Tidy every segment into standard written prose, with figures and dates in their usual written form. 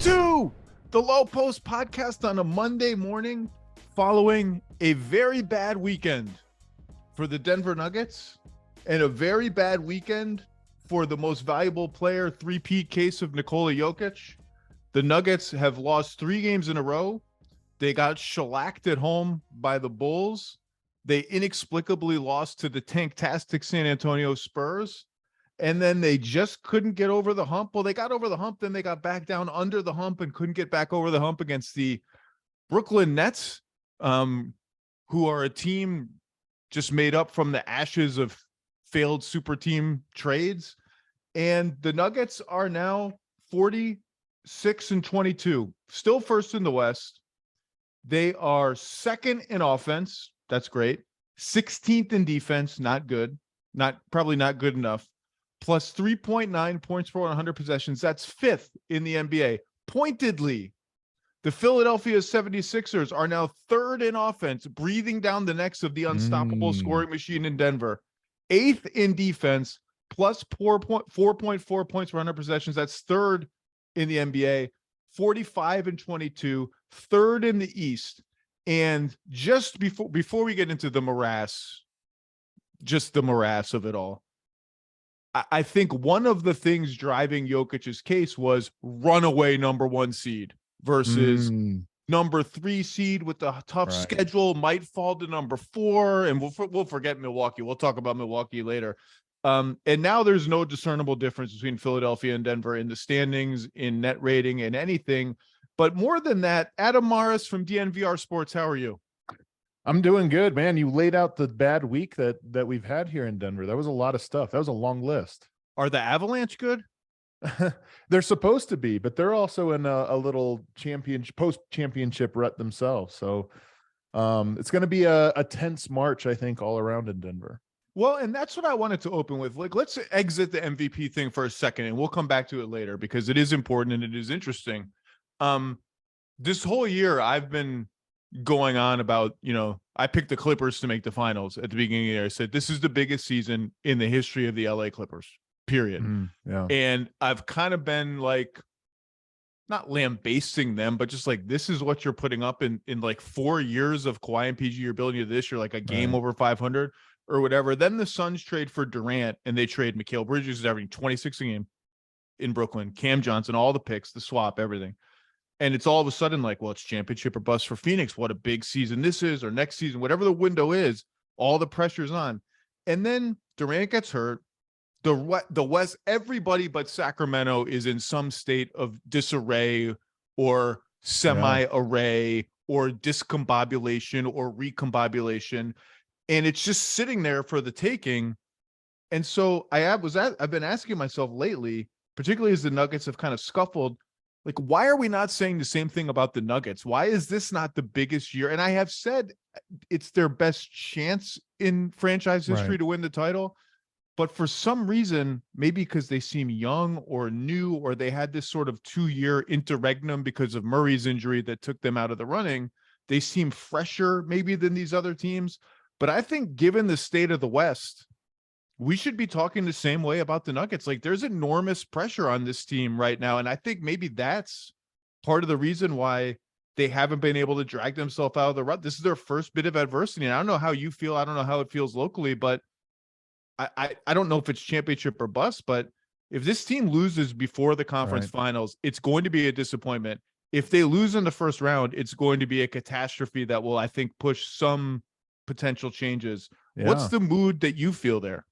to the Lowe Post podcast on a Monday morning following a very bad weekend for the Denver Nuggets and a very bad weekend for the most valuable player three-peat case of Nikola Jokic. The Nuggets have lost 3 games in a row. They got shellacked at home by the Bulls. They inexplicably lost to the tanktastic San Antonio Spurs. And then they just couldn't get over the hump. Well, they got over the hump, then they got back down under the hump and couldn't get back over the hump against the Brooklyn Nets, who are a team just made up from the ashes of failed super team trades. And the Nuggets are now 46-22, still first in the West. They are second in offense. That's great. 16th in defense. Not good. Probably not good enough. Plus 3.9 points per 100 possessions. That's 5th in the NBA. Pointedly, the Philadelphia 76ers are now 3rd in offense, breathing down the necks of the unstoppable scoring machine in Denver. 8th in defense, plus 4.4 points per 100 possessions. That's 3rd in the NBA. 45-22, 3rd in the East. And just before we get into the morass, just the morass of it all, I think one of the things driving Jokic's case was runaway number 1 seed versus number 3 seed with the tough schedule might fall to number 4, and we'll forget Milwaukee. We'll talk about Milwaukee later. And now there's no discernible difference between Philadelphia and Denver in the standings, in net rating, and anything. But more than that, Adam Mares from DNVR Sports, how are you? I'm doing good, man. You laid out the bad week that we've had here in Denver. That was a lot of stuff. That was a long list. Are the Avalanche good? They're supposed to be, but they're also in a little post-championship rut themselves. So it's going to be a tense March, I think, all around in Denver. Well, and that's what I wanted to open with. Like, let's exit the MVP thing for a second, and we'll come back to it later because it is important and it is interesting. This whole year, I've been going on about, I picked the Clippers to make the finals at the beginning of the year. I said, this is the biggest season in the history of the LA Clippers, period. Yeah. And I've kind of been like, not lambasting them, but just like, this is what you're putting up in like 4 years of Kawhi and PG. You're building to this. You're like a game over 500 or whatever. Then the Suns trade for Durant and they trade Mikal Bridges, who's averaging 26 a game in Brooklyn, Cam Johnson, all the picks, the swap, everything. And it's all of a sudden like, well, it's championship or bust for Phoenix. What a big season this is, or next season, whatever the window is, all the pressure's on. And then Durant gets hurt. The West, everybody but Sacramento is in some state of disarray or semi-array or discombobulation or recombobulation. And it's just sitting there for the taking. And so I've been asking myself lately, particularly as the Nuggets have kind of scuffled, like, why are we not saying the same thing about the Nuggets? Why is this not the biggest year? And I have said it's their best chance in franchise history to win the title. But for some reason, maybe because they seem young or new, or they had this sort of 2-year interregnum because of Murray's injury that took them out of the running, they seem fresher maybe than these other teams. But I think given the state of the West, we should be talking the same way about the Nuggets. Like, there's enormous pressure on this team right now. And I think maybe that's part of the reason why they haven't been able to drag themselves out of the rut. This is their first bit of adversity. And I don't know how you feel. I don't know how it feels locally, but I don't know if it's championship or bust, but if this team loses before the conference finals, it's going to be a disappointment. If they lose in the first round, it's going to be a catastrophe that will, I think, push some potential changes. Yeah. What's the mood that you feel there?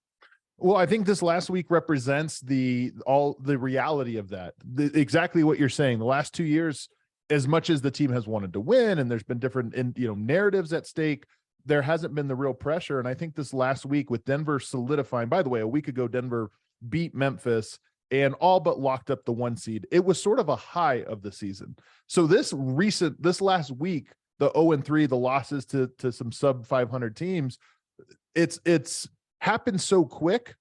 Well, I think this last week represents the reality of that. Exactly what you're saying. The last 2 years, as much as the team has wanted to win and there's been different narratives at stake, there hasn't been the real pressure. And I think this last week with Denver solidifying, by the way, a week ago, Denver beat Memphis and all but locked up the 1 seed. It was sort of a high of the season. So this last week, the 0-3, the losses to some sub 500 teams, it's happened so quick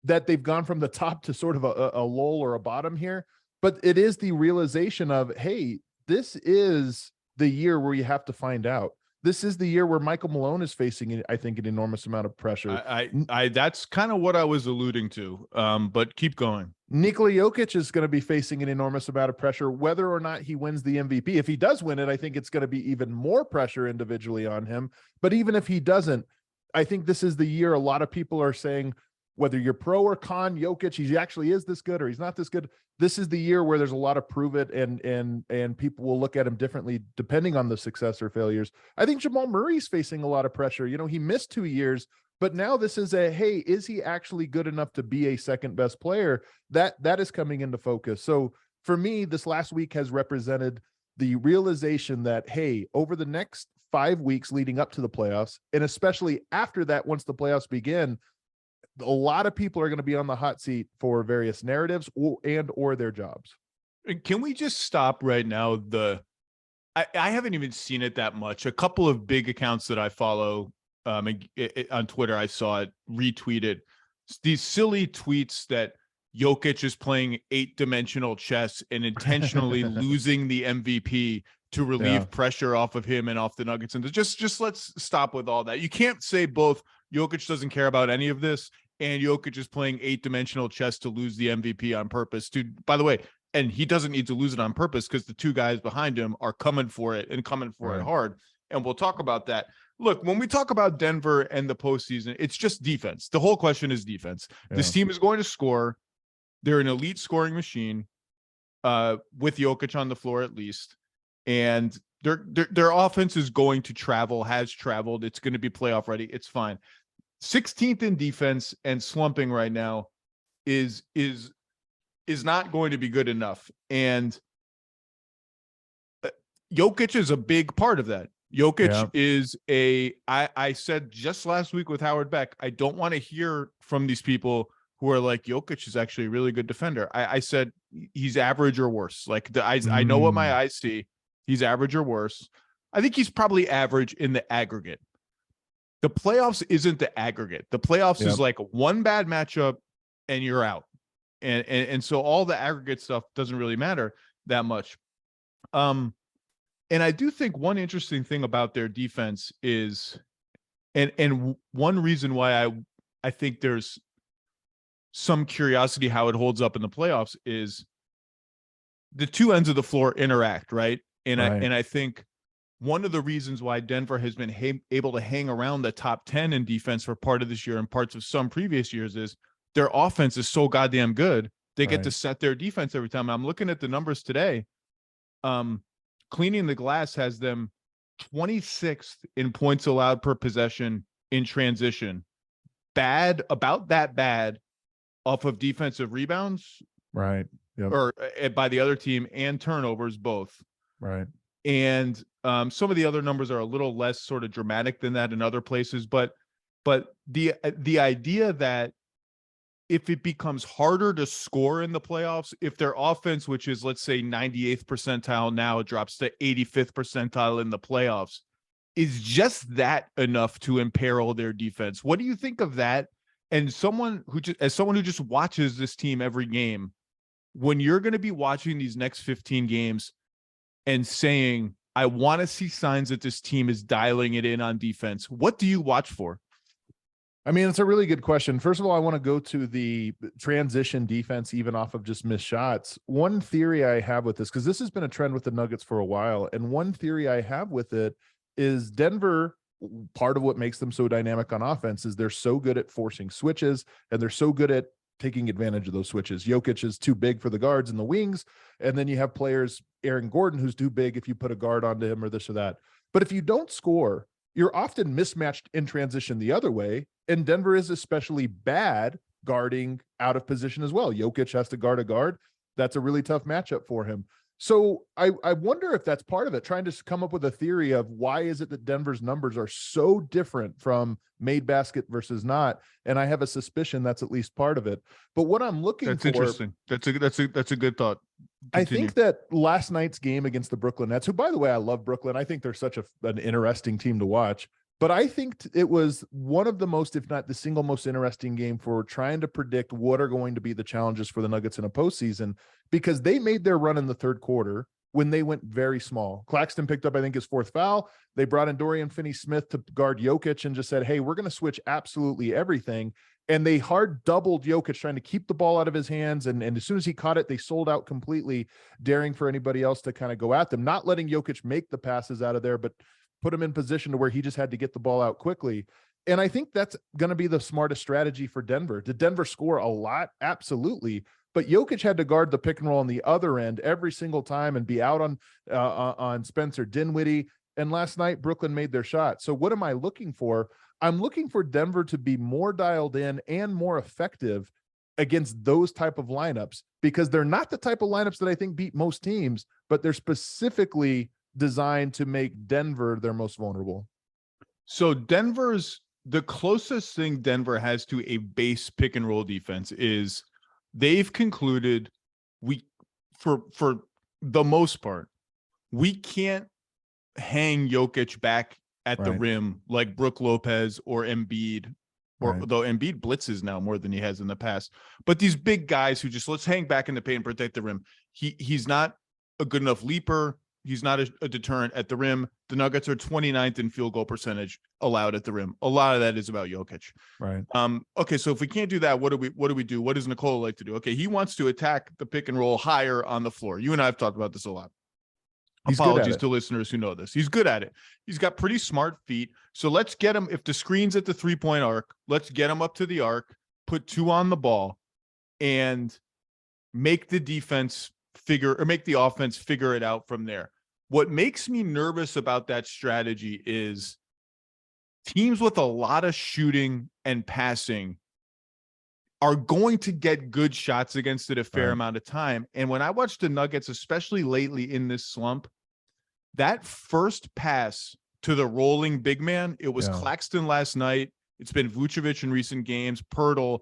that they've gone from the top to sort of a lull or a bottom here. But it is the realization of, hey, this is the year where you have to find out. this is the year where Michael Malone is facing, I think, an enormous amount of pressure. I that's kind of what I was alluding to. But keep going. Nikola Jokic is going to be facing an enormous amount of pressure, whether or not he wins the MVP. If he does win it, I think it's going to be even more pressure individually on him. But even if he doesn't, I think this is the year a lot of people are saying, whether you're pro or con Jokic, he actually is this good or he's not this good. This is the year where there's a lot of prove it, and people will look at him differently depending on the success or failures. I think Jamal Murray's facing a lot of pressure. You know, he missed 2 years, but now this is hey, is he actually good enough to be a second best player? That is coming into focus. So for me, this last week has represented the realization that, hey, over the next 5 weeks leading up to the playoffs, and especially after that, once the playoffs begin, a lot of people are going to be on the hot seat for various narratives or their jobs. Can we just stop right now? I haven't even seen it that much. A couple of big accounts that I follow on Twitter, I saw it retweeted. These silly tweets that Jokic is playing 8-dimensional chess and intentionally losing the MVP to relieve pressure off of him and off the Nuggets. And just let's stop with all that. You can't say both Jokic doesn't care about any of this and Jokic is playing 8-dimensional chess to lose the MVP on purpose. By the way, and he doesn't need to lose it on purpose because the two guys behind him are coming for it and coming for it hard. And we'll talk about that. Look, when we talk about Denver and the postseason, it's just defense. The whole question is defense. Yeah. This team is going to score. They're an elite scoring machine with Jokic on the floor at least. And their offense is going to travel, has traveled. It's going to be playoff ready. It's fine. 16th in defense and slumping right now is not going to be good enough. And Jokic is a big part of that. Jokic is I said just last week with Howard Beck, I don't want to hear from these people who are like, Jokic is actually a really good defender. I said he's average or worse. Like I know what my eyes see. He's average or worse. I think he's probably average in the aggregate. The playoffs isn't the aggregate. The playoffs is like one bad matchup and you're out. And so all the aggregate stuff doesn't really matter that much. And I do think one interesting thing about their defense is, and one reason why I think there's some curiosity how it holds up in the playoffs is the two ends of the floor interact, right? And I think one of the reasons why Denver has been able to hang around the top 10 in defense for part of this year and parts of some previous years is their offense is so goddamn good. They get to set their defense every time. I'm looking at the numbers today. Cleaning the Glass has them 26th in points allowed per possession in transition. About that bad off of defensive rebounds. Right. Yep. Or by the other team and turnovers both. Right. And some of the other numbers are a little less sort of dramatic than that in other places. But the idea that if it becomes harder to score in the playoffs, if their offense, which is, let's say, 98th percentile now, drops to 85th percentile in the playoffs, is just that enough to imperil their defense? What do you think of that? And as someone who just watches this team every game, when you're going to be watching these next 15 games and saying, I want to see signs that this team is dialing it in on defense, what do you watch for? I mean, it's a really good question. First of all, I want to go to the transition defense, even off of just missed shots. One theory I have with this, because this has been a trend with the Nuggets for a while, and one theory I have with it is Denver, part of what makes them so dynamic on offense is they're so good at forcing switches, and they're so good at taking advantage of those switches. Jokic is too big for the guards in the wings, and then you have players, Aaron Gordon, who's too big if you put a guard onto him or this or that. But if you don't score, you're often mismatched in transition the other way, and Denver is especially bad guarding out of position as well. Jokic has to guard a guard. That's a really tough matchup for him. So I wonder if that's part of it, trying to come up with a theory of why is it that Denver's numbers are so different from made basket versus not. And I have a suspicion that's at least part of it. But what I'm looking for. That's interesting. That's a good thought. Continue. I think that last night's game against the Brooklyn Nets, who, by the way, I love Brooklyn. I think they're such an interesting team to watch. But I think it was one of the most, if not the single most interesting game for trying to predict what are going to be the challenges for the Nuggets in a postseason, because they made their run in the third quarter. when they went very small. Claxton picked up, I think, his 4th foul. They brought in Dorian Finney-Smith to guard Jokic and just said, hey, we're going to switch absolutely everything. And they hard doubled Jokic, trying to keep the ball out of his hands. And as soon as he caught it, they sold out completely, daring for anybody else to kind of go at them, not letting Jokic make the passes out of there, but put him in position to where he just had to get the ball out quickly. And I think that's going to be the smartest strategy for Denver. Did Denver score a lot? Absolutely. But Jokic had to guard the pick and roll on the other end every single time and be out on Spencer Dinwiddie. And last night, Brooklyn made their shot. So what am I looking for? I'm looking for Denver to be more dialed in and more effective against those type of lineups, because they're not the type of lineups that I think beat most teams, but they're specifically designed to make Denver their most vulnerable. So the closest thing Denver has to a base pick and roll defense is they've concluded for the most part, we can't hang Jokic back at the rim like Brook Lopez or Embiid, though Embiid blitzes now more than he has in the past. But these big guys who just let's hang back in the paint and protect the rim. He's not a good enough leaper. He's not a deterrent at the rim. The Nuggets are 29th in field goal percentage allowed at the rim. A lot of that is about Jokic. Right. Okay, so if we can't do that, what do we do? What does Nikola like to do? Okay, he wants to attack the pick and roll higher on the floor. You and I have talked about this a lot. Apologies to listeners who know this. He's good at it. He's got pretty smart feet. So let's get him, if the screen's at the 3-point arc, let's get him up to the arc, put 2 on the ball, and make the offense figure it out from there. What makes me nervous about that strategy is teams with a lot of shooting and passing are going to get good shots against it a fair amount of time. And when I watch the Nuggets, especially lately in this slump, that first pass to the rolling big man, it was Claxton last night. It's been Vucevic in recent games, Pirtle.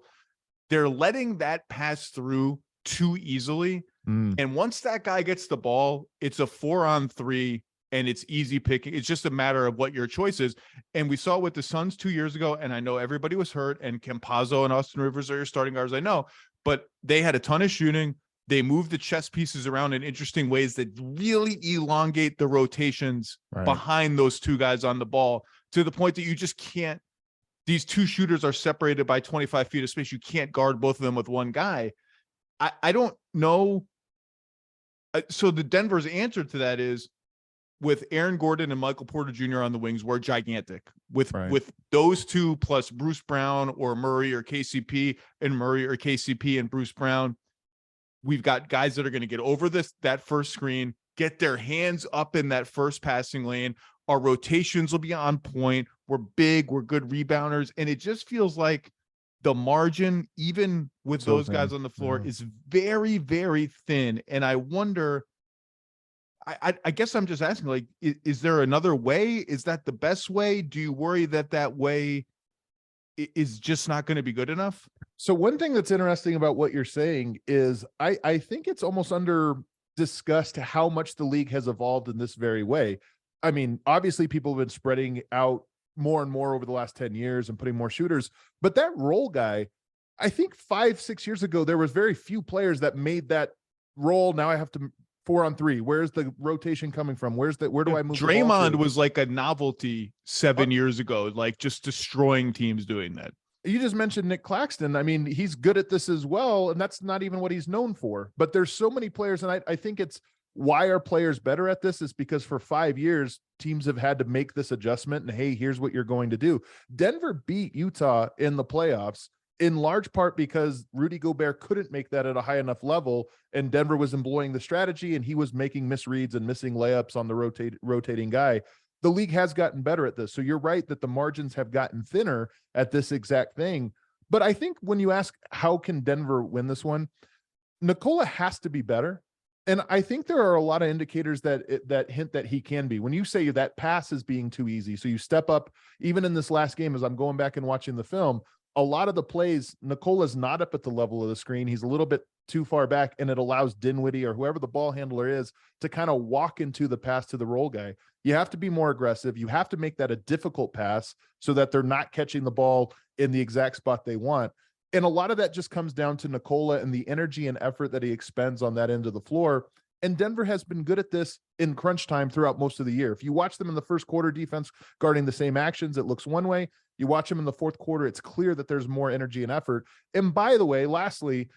They're letting that pass through too easily. And once that guy gets the ball, it's a 4-on-3 and it's easy picking. It's just a matter of what your choice is. And we saw with the Suns 2 years ago, and I know everybody was hurt, and Campazzo and Austin Rivers are your starting guards, I know, but they had a ton of shooting. They moved the chess pieces around in interesting ways that really elongate the rotations behind those 2 guys on the ball, to the point that you just can't, these 2 shooters are separated by 25 feet of space. You can't guard both of them with one guy. I don't know. So the Denver's answer to that is, with Aaron Gordon and Michael Porter Jr. on the wings, we're gigantic. With those 2 plus Bruce Brown or Murray or KCP and Bruce Brown, we've got guys that are going to get over that first screen, get their hands up in that first passing lane. Our rotations will be on point. We're big. We're good rebounders. And it just feels like the margin, even with those guys on the floor, is very, very thin. And I wonder, I guess I'm just asking, like, is there another way? Is that the best way? Do you worry that way is just not going to be good enough? So one thing that's interesting about what you're saying is I think it's almost under discussed how much the league has evolved in this very way. I mean, obviously people have been spreading out more and more over the last 10 years and putting more shooters, but that role guy, I think 5-6 years ago, there was very few players that made that role. Now I have to 4-on-3. Where's the rotation coming from? Where do I move? Draymond was like a novelty 7 years ago, like just destroying teams doing that. You just mentioned Nick Claxton. I mean, he's good at this as well, and that's not even what he's known for. But there's so many players, and I think it's why are players better at this is because for 5 years, teams have had to make this adjustment, and hey, here's what you're going to do. Denver beat Utah in the playoffs in large part because Rudy Gobert couldn't make that at a high enough level, and Denver was employing the strategy, and he was making misreads and missing layups on the rotating guy. The league has gotten better at this. So you're right that the margins have gotten thinner at this exact thing. But I think when you ask, how can Denver win this one? Nikola has to be better. And I think there are a lot of indicators that hint that he can be. When you say that pass is being too easy, so you step up, even in this last game, as I'm going back and watching the film, a lot of the plays, Nikola's not up at the level of the screen. He's a little bit too far back, and it allows Dinwiddie or whoever the ball handler is to kind of walk into the pass to the roll guy. You have to be more aggressive. You have to make that a difficult pass so that they're not catching the ball in the exact spot they want. And a lot of that just comes down to Nikola and the energy and effort that he expends on that end of the floor. And Denver has been good at this in crunch time throughout most of the year. If you watch them in the first quarter defense guarding the same actions, it looks one way. You watch them in the fourth quarter, it's clear that there's more energy and effort. And by the way, lastly,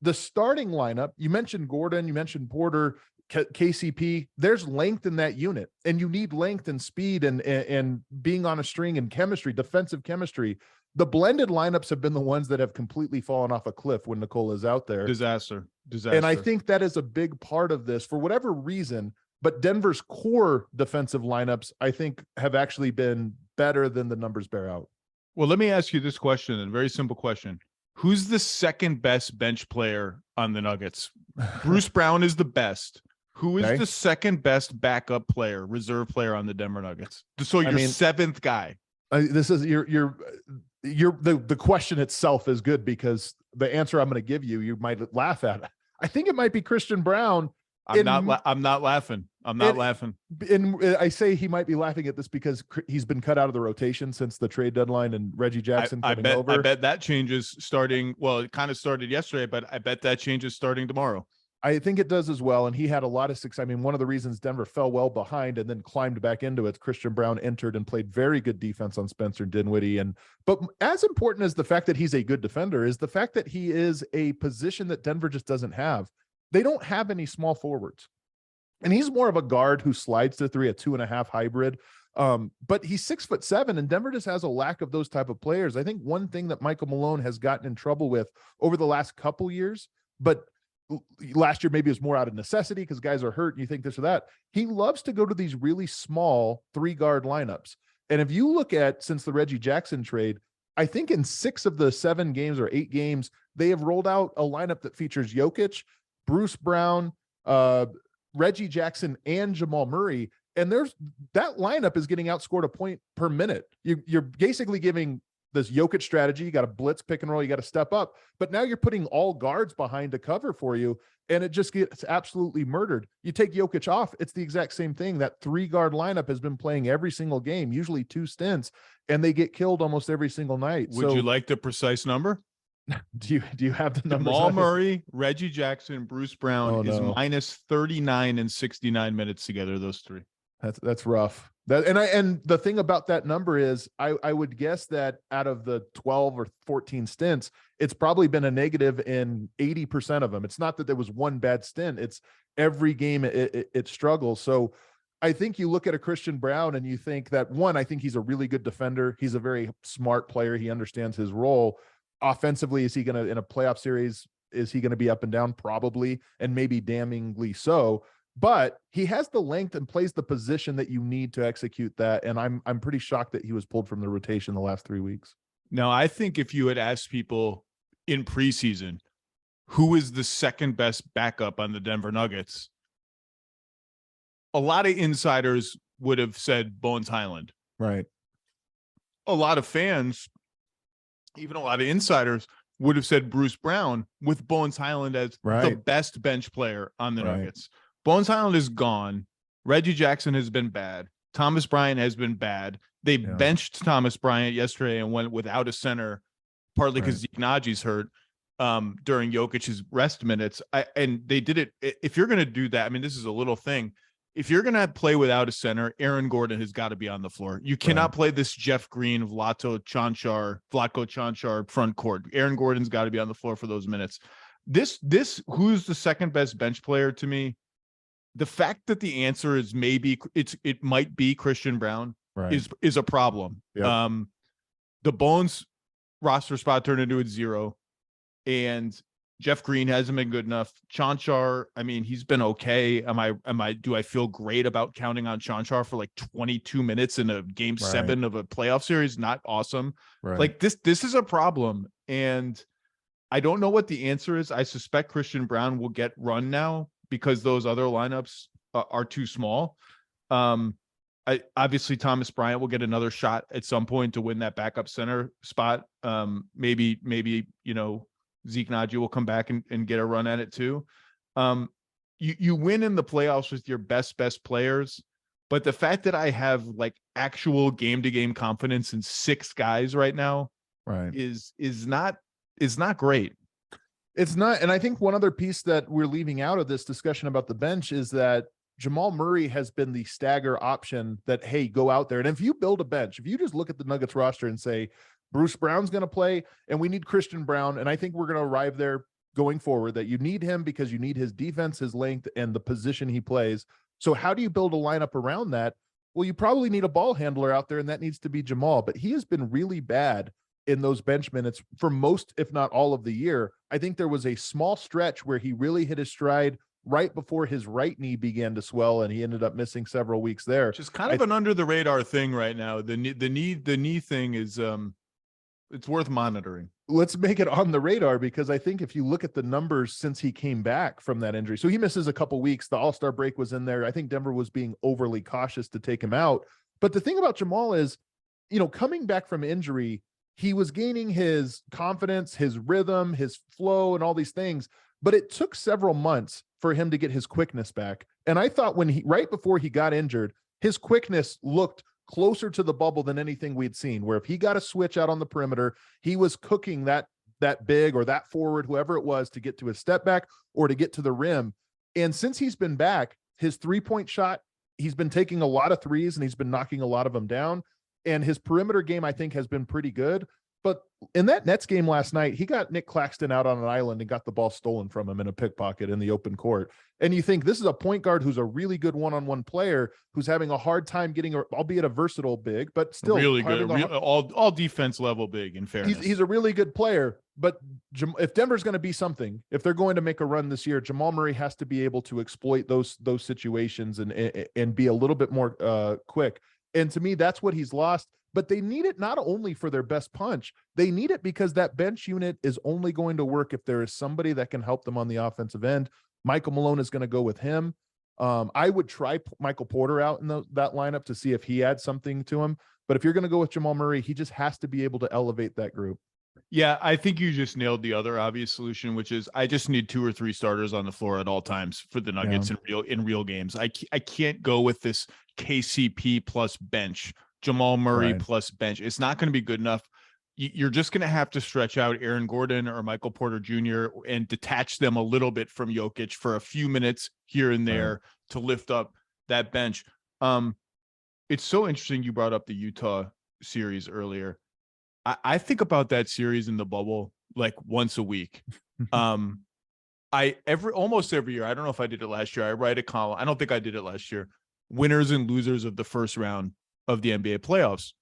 the starting lineup, you mentioned Gordon, you mentioned Porter, KCP, there's length in that unit, and you need length and speed and being on a string and chemistry, defensive chemistry. The blended lineups have been the ones that have completely fallen off a cliff when Nikola is out there. Disaster. And I think that is a big part of this for whatever reason, but Denver's core defensive lineups, I think, have actually been better than the numbers bear out. Well, let me ask you this question, a very simple question. Who's the second best bench player on the Nuggets? Bruce Brown is the best. Who is the second best backup player, reserve player on the Denver Nuggets? So your seventh guy. This is the question itself is good, because the answer I'm going to give you might laugh at. I think it might be Christian Brown. I'm not laughing. I'm not laughing. And I say he might be laughing at this because he's been cut out of the rotation since the trade deadline and Reggie Jackson coming over. I bet that changes starting. Well, it kind of started yesterday, but I bet that changes starting tomorrow. I think it does as well. And he had a lot of success. I mean, one of the reasons Denver fell well behind and then climbed back into it, Christian Brown entered and played very good defense on Spencer Dinwiddie. But as important as the fact that he's a good defender is the fact that he is a position that Denver just doesn't have. They don't have any small forwards. And he's more of a guard who slides to three, a 2.5 hybrid. But he's 6'7", and Denver just has a lack of those type of players. I think one thing that Michael Malone has gotten in trouble with over the last couple years, but last year maybe it was more out of necessity because guys are hurt and you think this or that. He loves to go to these really small 3-guard lineups. And if you look at, since the Reggie Jackson trade, I think in 6 of the 7 games or 8 games, they have rolled out a lineup that features Jokic, Bruce Brown, Reggie Jackson, and Jamal Murray. And that lineup is getting outscored a point per minute. You're basically giving this Jokic strategy. You got to blitz, pick and roll. You got to step up. But now you're putting all guards behind to cover for you, and it just gets absolutely murdered. You take Jokic off, it's the exact same thing. That 3-guard lineup has been playing every single game, usually 2 stints, and they get killed almost every single night. Would you like the precise number? Do you have the numbers? Jamal Murray, Reggie Jackson, Bruce Brown is minus 39 and 69 minutes together, those 3. That's rough. And the thing about that number is I would guess that out of the 12 or 14 stints, it's probably been a negative in 80% of them. It's not that there was one bad stint. It's every game it struggles. So I think you look at a Christian Brown and you think that, one, I think he's a really good defender. He's a very smart player. He understands his role. Offensively, is he going to, in a playoff series, is he going to be up and down? Probably, and maybe damningly so. But he has the length and plays the position that you need to execute that. And I'm pretty shocked that he was pulled from the rotation the last 3 weeks. Now, I think if you had asked people in preseason, who is the second best backup on the Denver Nuggets, a lot of insiders would have said Bones Highland. Right. A lot of fans, even a lot of insiders, would have said Bruce Brown, with Bones Highland as the best bench player on the Nuggets. Bones Highland is gone. Reggie Jackson has been bad. Thomas Bryant has been bad. They benched Thomas Bryant yesterday and went without a center, partly because Zeke Najee's hurt during Jokic's rest minutes. And they did it. If you're going to do that, I mean, this is a little thing. If you're going to play without a center, Aaron Gordon has got to be on the floor. You cannot play this Jeff Green, Vlatko Cancar front court. Aaron Gordon's got to be on the floor for those minutes. This who's the second best bench player to me? The fact that the answer is maybe it might be Christian Brown is a problem. Yep. The Bones roster spot turned into a 0, and Jeff Green hasn't been good enough. Cancar, I mean, he's been okay. Do I feel great about counting on Cancar for like 22 minutes in a game 7 of a playoff series? Not awesome. Like this is a problem, and I don't know what the answer is. I suspect Christian Brown will get run now because those other lineups are too small. Obviously Thomas Bryant will get another shot at some point to win that backup center spot. Maybe Zeke Naji will come back and get a run at it too. You win in the playoffs with your best players, but the fact that I have like actual game-to-game confidence in 6 guys right now is not great. It's not. And I think one other piece that we're leaving out of this discussion about the bench is that Jamal Murray has been the stagger option that, hey, go out there. And if you build a bench, if you just look at the Nuggets roster and say, Bruce Brown's going to play and we need Christian Brown. And I think we're going to arrive there going forward that you need him because you need his defense, his length, and the position he plays. So how do you build a lineup around that? Well, you probably need a ball handler out there, and that needs to be Jamal. But he has been really bad in those bench minutes for most, if not all of the year. I think there was a small stretch where he really hit his stride right before his right knee began to swell, and he ended up missing several weeks there. Which is kind of an under the radar thing right now. The knee thing is it's worth monitoring. Let's make it on the radar, because I think if you look at the numbers since he came back from that injury, so he misses a couple weeks. The All-Star break was in there. I think Denver was being overly cautious to take him out. But the thing about Jamal is, coming back from injury, he was gaining his confidence, his rhythm, his flow, and all these things. But it took several months for him to get his quickness back. And I thought right before he got injured, his quickness looked closer to the bubble than anything we'd seen, where if he got a switch out on the perimeter, he was cooking that big or that forward, whoever it was, to get to his step back or to get to the rim. And since he's been back, his 3-point shot, he's been taking a lot of threes and he's been knocking a lot of them down. And his perimeter game, I think, has been pretty good. But in that Nets game last night, he got Nick Claxton out on an island and got the ball stolen from him in a pickpocket in the open court. And you think, this is a point guard who's a really good one-on-one player who's having a hard time getting, albeit a versatile big, but still really good, all defense level big, in fairness. He's a really good player. But if Denver's going to be something, if they're going to make a run this year, Jamal Murray has to be able to exploit those situations and be a little bit more quick. And to me, that's what he's lost. But they need it not only for their best punch, they need it because that bench unit is only going to work if there is somebody that can help them on the offensive end. Michael Malone is going to go with him. I would try Michael Porter out in that lineup to see if he adds something to him. But if you're going to go with Jamal Murray, he just has to be able to elevate that group. Yeah, I think you just nailed the other obvious solution, which is I just need 2 or 3 starters on the floor at all times for the Nuggets in real games. I can't go with this KCP plus bench, Jamal Murray plus bench. It's not going to be good enough. You're just going to have to stretch out Aaron Gordon or Michael Porter Jr. and detach them a little bit from Jokic for a few minutes here and there to lift up that bench. It's so interesting you brought up the Utah series earlier. I think about that series in the bubble like once a week. Almost every year, I don't know if I did it last year, I write a column. I don't think I did it last year. Winners and losers of the first round of the NBA playoffs.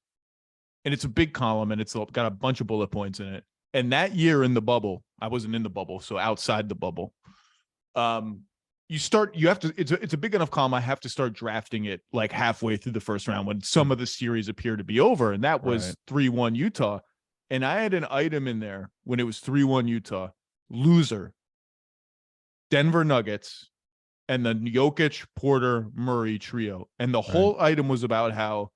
And it's a big column and it's got a bunch of bullet points in it. And that year in the bubble, I wasn't in the bubble, so outside the bubble. It's a big enough column. I have to start drafting it like halfway through the first round when some of the series appear to be over. And that was 3-1 Utah. And I had an item in there when it was 3-1 Utah, loser, Denver Nuggets, and the Jokic, Porter, Murray trio. And the whole item was about how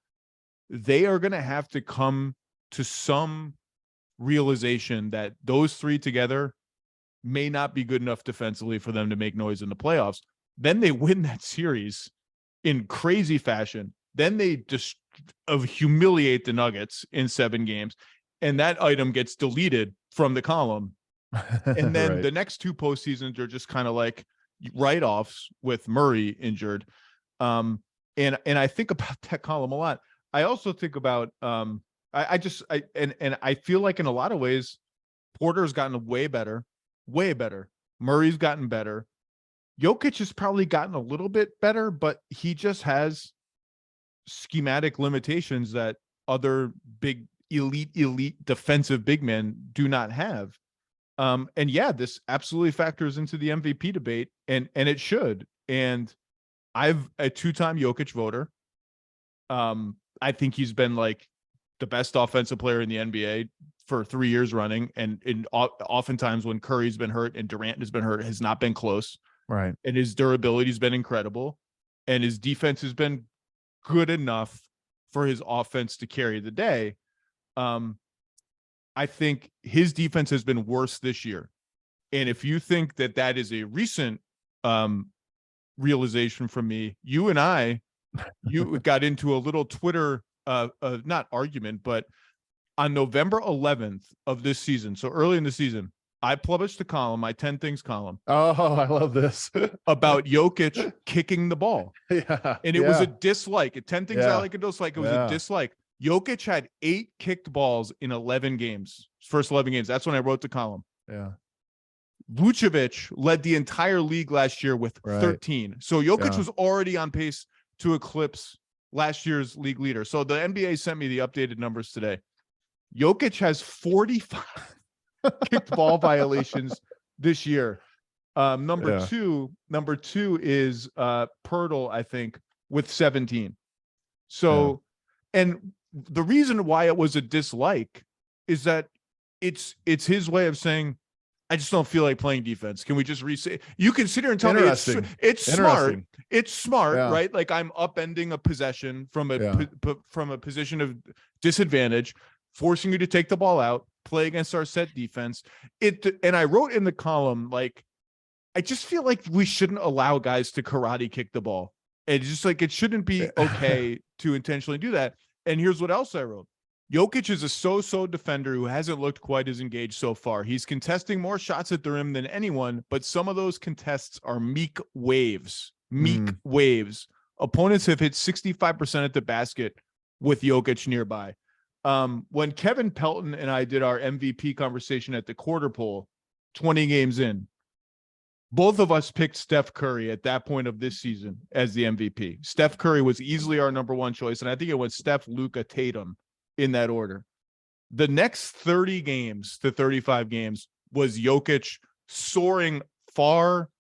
they are going to have to come to some realization that those three together may not be good enough defensively for them to make noise in the playoffs. Then they win that series in crazy fashion. Then they just humiliate the Nuggets in 7 games. And that item gets deleted from the column. And then the next 2 postseasons are just kind of like write-offs with Murray injured. And I think about that column a lot. I also think about I feel like in a lot of ways, Porter's gotten way better. Murray's gotten better. Jokic has probably gotten a little bit better, but he just has schematic limitations that other big elite defensive big men do not have. And yeah, this absolutely factors into the MVP debate, and it should. And I've a 2-time Jokic voter. I think he's been like the best offensive player in the NBA for 3 years running. And oftentimes when Curry's been hurt and Durant has been hurt, has not been close. Right. And his durability has been incredible. And his defense has been good enough for his offense to carry the day. I think his defense has been worse this year. And if you think that is a recent realization from me, you got into a little Twitter, not argument, but on November 11th of this season, so early in the season, I published a column, my 10 things column. Oh, I love this. About Jokic kicking the ball. Yeah. And it was a dislike. 10 things I like a dislike. It was a Yeah. dislike. Jokic had 8 kicked balls in 11 games. First 11 games. That's when I wrote the column. Yeah. Vucevic led the entire league last year with 13. So Jokic was already on pace to eclipse last year's league leader. So the NBA sent me the updated numbers today. Jokic has 45 kicked ball violations this year. Number two is Pirtle, I think, with 17. So, and the reason why it was a dislike is that it's his way of saying, I just don't feel like playing defense. Can we just reset? You can sit here and tell me it's smart. It's smart, right? Like I'm upending a possession from a position of disadvantage, forcing you to take the ball out, play against our set defense. And I wrote in the column, like, I just feel like we shouldn't allow guys to karate kick the ball. It's just like, it shouldn't be okay to intentionally do that. And here's what else I wrote. Jokic is a so-so defender who hasn't looked quite as engaged so far. He's contesting more shots at the rim than anyone, but some of those contests are meek waves. Waves. Opponents have hit 65% at the basket with Jokic nearby. When Kevin Pelton and I did our MVP conversation at the quarter poll, 20 games in, both of us picked Steph Curry at that point of this season as the MVP. Steph Curry was easily our number one choice, and I think it was Steph, Luka, Tatum in that order. The next 30 games to 35 games was Jokic soaring far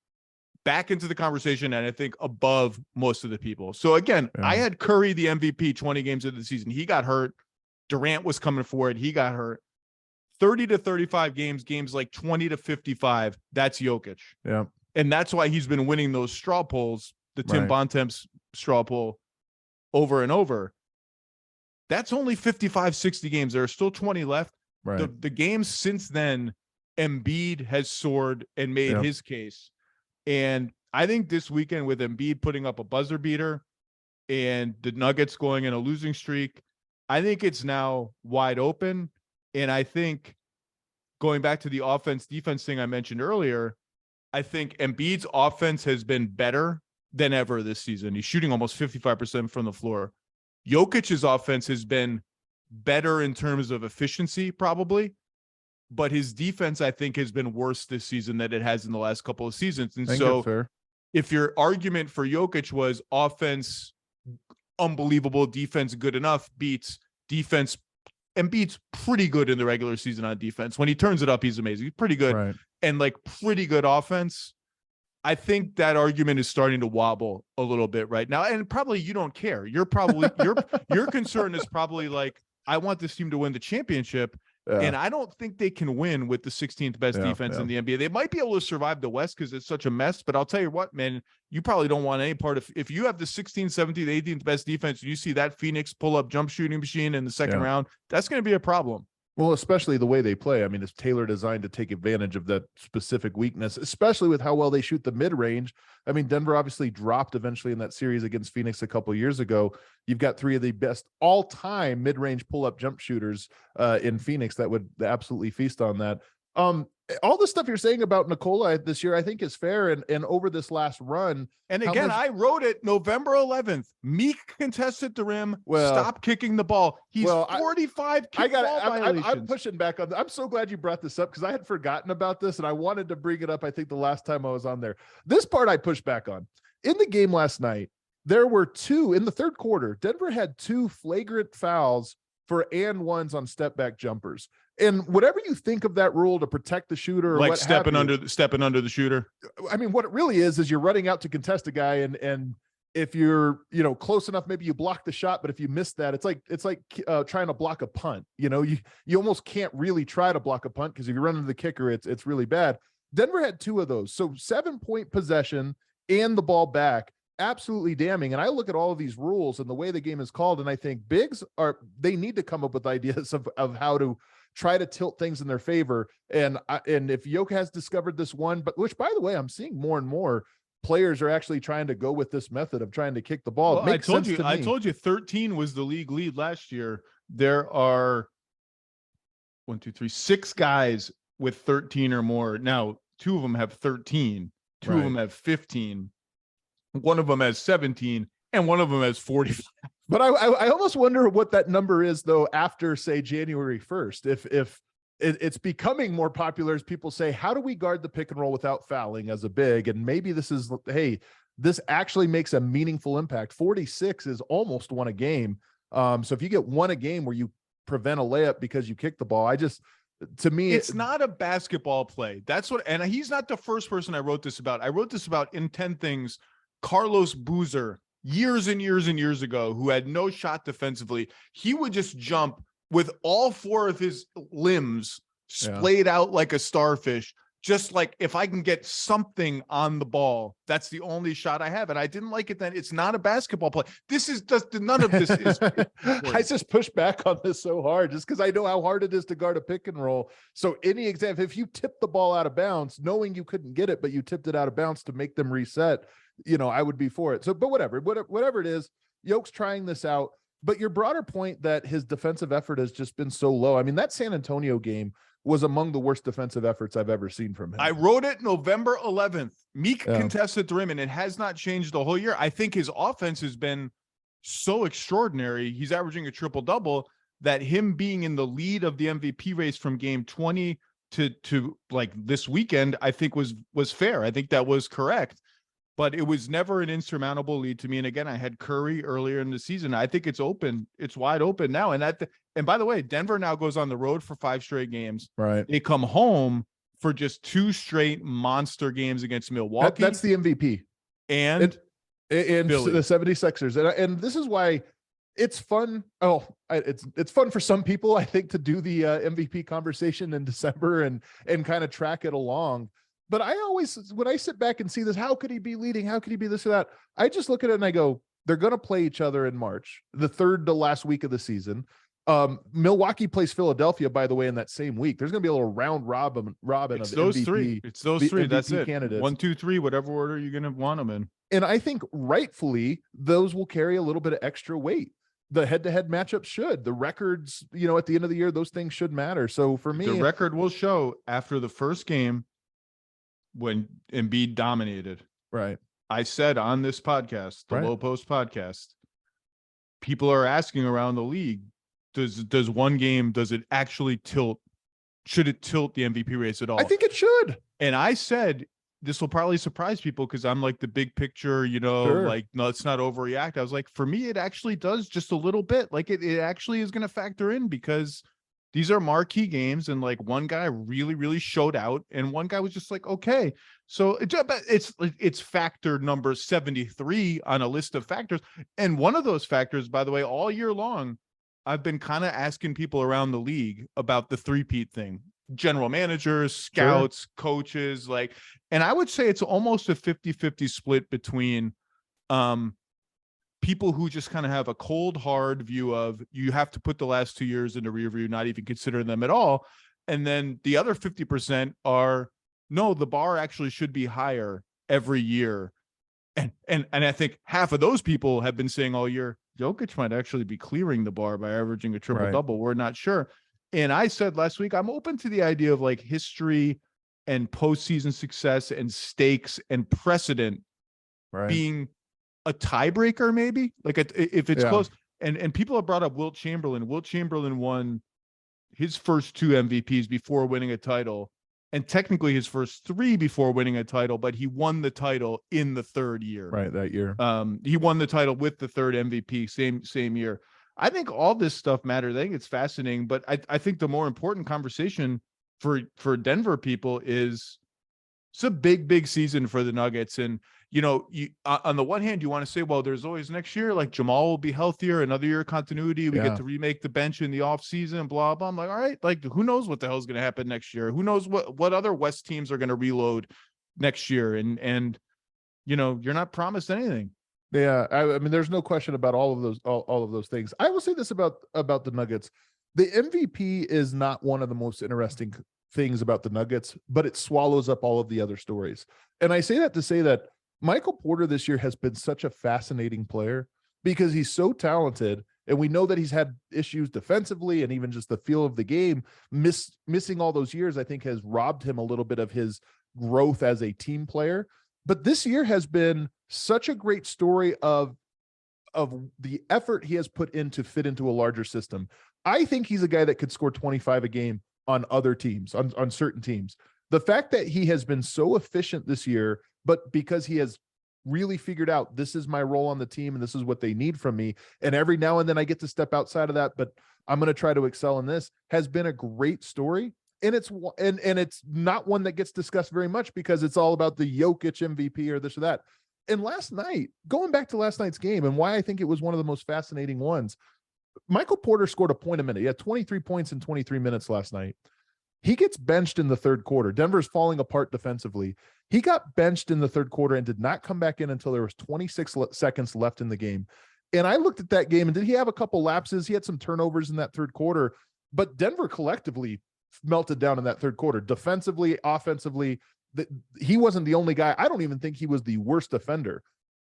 back into the conversation, and I think above most of the people. So again, I had Curry the MVP 20 games into the season. He got hurt. Durant was coming for it. He got hurt. 30 to 35 games like 20 to 55, that's Jokic. Yeah. And that's why he's been winning those straw polls, the Tim Bontemps straw poll, over and over. That's only 55, 60 games. There are still 20 left. Right. The games since then, Embiid has soared and made his case. And I think this weekend, with Embiid putting up a buzzer beater and the Nuggets going in a losing streak, I think it's now wide open. And I think, going back to the offense-defense thing I mentioned earlier, I think Embiid's offense has been better than ever this season. He's shooting almost 55% from the floor. Jokic's offense has been better in terms of efficiency, probably, but his defense, I think, has been worse this season than it has in the last couple of seasons. And so if your argument for Jokic was offense unbelievable, defense good enough, beats defense, Embiid's pretty good in the regular season on defense. When he turns it up, he's amazing. He's pretty good. Right. And like pretty good offense. I think that argument is starting to wobble a little bit right now. And probably you don't care. You're probably your concern is probably like, I want this team to win the championship. And I don't think they can win with the 16th best defense in the NBA. They might be able to survive the West because it's such a mess. But I'll tell you what, man, you probably don't want any part of, if you have the 16th, 17th, 18th best defense, and you see that Phoenix pull up jump shooting machine in the second round, that's going to be a problem. Well, especially the way they play. I mean, it's tailored designed to take advantage of that specific weakness, especially with how well they shoot the mid-range. I mean, Denver obviously dropped eventually in that series against Phoenix a couple of years ago. You've got 3 of the best all-time mid-range pull-up jump shooters in Phoenix that would absolutely feast on that. All the stuff you're saying about Nikola this year, I think, is fair. And over this last run, and again, I wrote it November 11th. Meek contested the rim. Stop kicking the ball. He's 45. I'm pushing back on that. I'm so glad you brought this up because I had forgotten about this and I wanted to bring it up. I think the last time I was on there, this part I pushed back on. In the game last night, there were 2 in the third quarter. Denver had 2 flagrant fouls for and ones on step back jumpers. And whatever you think of that rule to protect the shooter, or like stepping under the shooter. I mean, what it really is you're running out to contest a guy, and if you're close enough, maybe you block the shot. But if you miss that, it's like trying to block a punt. You almost can't really try to block a punt because if you run into the kicker, it's really bad. Denver had 2 of those, so 7-point possession and the ball back. Absolutely damning. And I look at all of these rules and the way the game is called, and I think bigs they need to come up with ideas of how to try to tilt things in their favor. And if Jokic has discovered this one, but which, by the way, I'm seeing more and more players are actually trying to go with this method of trying to kick the ball. Well, I told you 13 was the league lead last year. There are 6 guys with 13 or more. Now, 2 of them have 13, 2 of them have 15, one of them has 17, and one of them has 45. But I almost wonder what that number is, though, after, say, January 1st. If it's becoming more popular as people say, how do we guard the pick and roll without fouling as a big? And maybe this is, hey, this actually makes a meaningful impact. 46 is almost one a game. So if you get one a game where you prevent a layup because you kick the ball, to me, it's not a basketball play. That's what, and he's not the first person I wrote this about. I wrote this about in 10 Things, Carlos Boozer, years and years and years ago, who had no shot defensively. He would just jump with all 4 of his limbs splayed out like a starfish. Just like, if I can get something on the ball, that's the only shot I have. And I didn't like it then. It's not a basketball play. This is just, none of this is. I just push back on this so hard just because I know how hard it is to guard a pick and roll. So any example, if you tip the ball out of bounds, knowing you couldn't get it, but you tipped it out of bounds to make them reset, I would be for it. So, but whatever it is, Yoke's trying this out. But your broader point that his defensive effort has just been so low. I mean, that San Antonio game was among the worst defensive efforts I've ever seen from him. I wrote it November 11th. Meek contested the rim, and it has not changed the whole year. I think his offense has been so extraordinary. He's averaging a triple-double that him being in the lead of the MVP race from game 20 to like this weekend, I think was fair. I think that was correct. But it was never an insurmountable lead to me. And again, I had Curry earlier in the season. I think it's open. It's wide open now. And by the way, Denver now goes on the road for 5 straight games. Right. They come home for just 2 straight monster games against Milwaukee. That's the MVP. And the 76ers. And this is why it's fun. It's fun for some people, I think, to do the MVP conversation in December and kind of track it along. But I always, when I sit back and see this, how could he be leading? How could he be this or that? I just look at it and I go, they're going to play each other in March, the 3rd to last week of the season. Milwaukee plays Philadelphia, by the way, in that same week. There's going to be a little round robin it's of those MVP, 3. It's those 3. That's it. Candidates. 1, 2, 3, whatever order you're going to want them in. And I think rightfully, those will carry a little bit of extra weight. The head-to-head matchups should. The records, at the end of the year, those things should matter. So for me, the record will show after the first game when Embiid dominated. Right. I said on this podcast, the Lowe Post podcast, people are asking around the league, does one game, does it actually tilt? Should it tilt the MVP race at all? I think it should. And I said, this will probably surprise people because I'm like the big picture, Sure. like, no, let's not overreact. I was like, for me, it actually does just a little bit. Like it actually is going to factor in because these are marquee games, and like one guy really, really showed out, and one guy was just like, okay. So it's factor number 73 on a list of factors. And one of those factors, by the way, all year long, I've been kind of asking people around the league about the three-peat thing. General managers, scouts, coaches, and I would say it's almost a 50-50 split between people who just kind of have a cold, hard view of you have to put the last 2 years in the rear view, not even consider them at all. And then the other 50% are, no, the bar actually should be higher every year. And I think half of those people have been saying all year, Jokic might actually be clearing the bar by averaging a triple-double. We're not sure. And I said last week, I'm open to the idea of like history and postseason success and stakes and precedent being a tiebreaker, maybe like if it's close. And people have brought up Wilt Chamberlain. Wilt Chamberlain won his first 2 MVPs before winning a title, and technically his first 3 before winning a title, but he won the title in the 3rd year. Right, that year. He won the title with the 3rd MVP, same year. I think all this stuff matters. I think it's fascinating, but I think the more important conversation for Denver people is it's a big season for the Nuggets. And, you on the one hand, you want to say, well, there's always next year, like Jamal will be healthier, another year of continuity. We get to remake the bench in the off season, blah, blah. I'm like, all right, like who knows what the hell is going to happen next year? Who knows what other West teams are going to reload next year? And, you're not promised anything. Yeah, I mean, there's no question about all of those things. I will say this about the Nuggets: the MVP is not one of the most interesting things about the Nuggets, but it swallows up all of the other stories. And I say that to say that Michael Porter this year has been such a fascinating player because he's so talented And we know that he's had issues defensively and even just the feel of the game. Missing all those years, I think, has robbed him a little bit of his growth as a team player. But this year has been such a great story of the effort he has put in to fit into a larger system. I think he's a guy that could score 25 a game on other teams, on certain teams. The fact that he has been so efficient this year, but because he has really figured out this is my role on the team and this is what they need from me, and every now and then I get to step outside of that, but I'm going to try to excel in this, has been a great story. And it's not one that gets discussed very much because it's all about the Jokic MVP or this or that. And last night, going back to last night's game and why I think it was one of the most fascinating ones, Michael Porter scored a point a minute. He had 23 points in 23 minutes last night. He gets benched in the third quarter. Denver's falling apart defensively. He got benched in the third quarter and did not come back in until there was 26 seconds left in the game. And I looked at that game, and did he have a couple lapses? He had some turnovers in that third quarter, but Denver collectively melted down in that third quarter. Defensively, offensively, he wasn't the only guy. I don't even think he was the worst defender.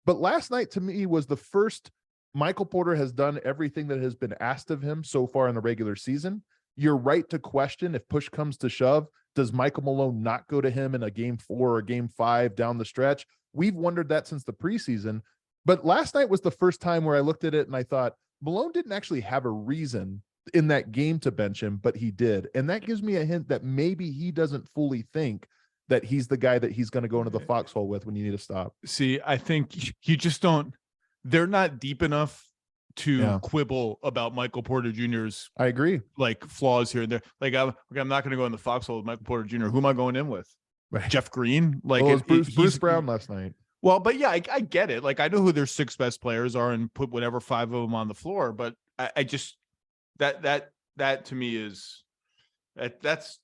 But last night, to me, was the first Michael Porter has done everything that has been asked of him so far in the regular season. You're right to question, if push comes to shove, does Michael Malone not go to him in a game 4 or game 5 down the stretch? We've wondered that since the preseason. But last night was the first time where I looked at it and I thought, Malone didn't actually have a reason in that game to bench him, but he did. And that gives me a hint that maybe he doesn't fully think that he's the guy that he's going to go into the foxhole with when you need to stop. See, I think you just don't, they're not deep enough to quibble about Michael Porter Jr.'s, I agree, like, flaws here and there. Like, I'm not going to go in the foxhole with Michael Porter Jr. Who am I going in with? Right. Jeff Green? Like, well, it was Bruce Brown last night. Well, but yeah, I get it. Like, I know who their 6 best players are and put whatever 5 of them on the floor. But I just that to me is that's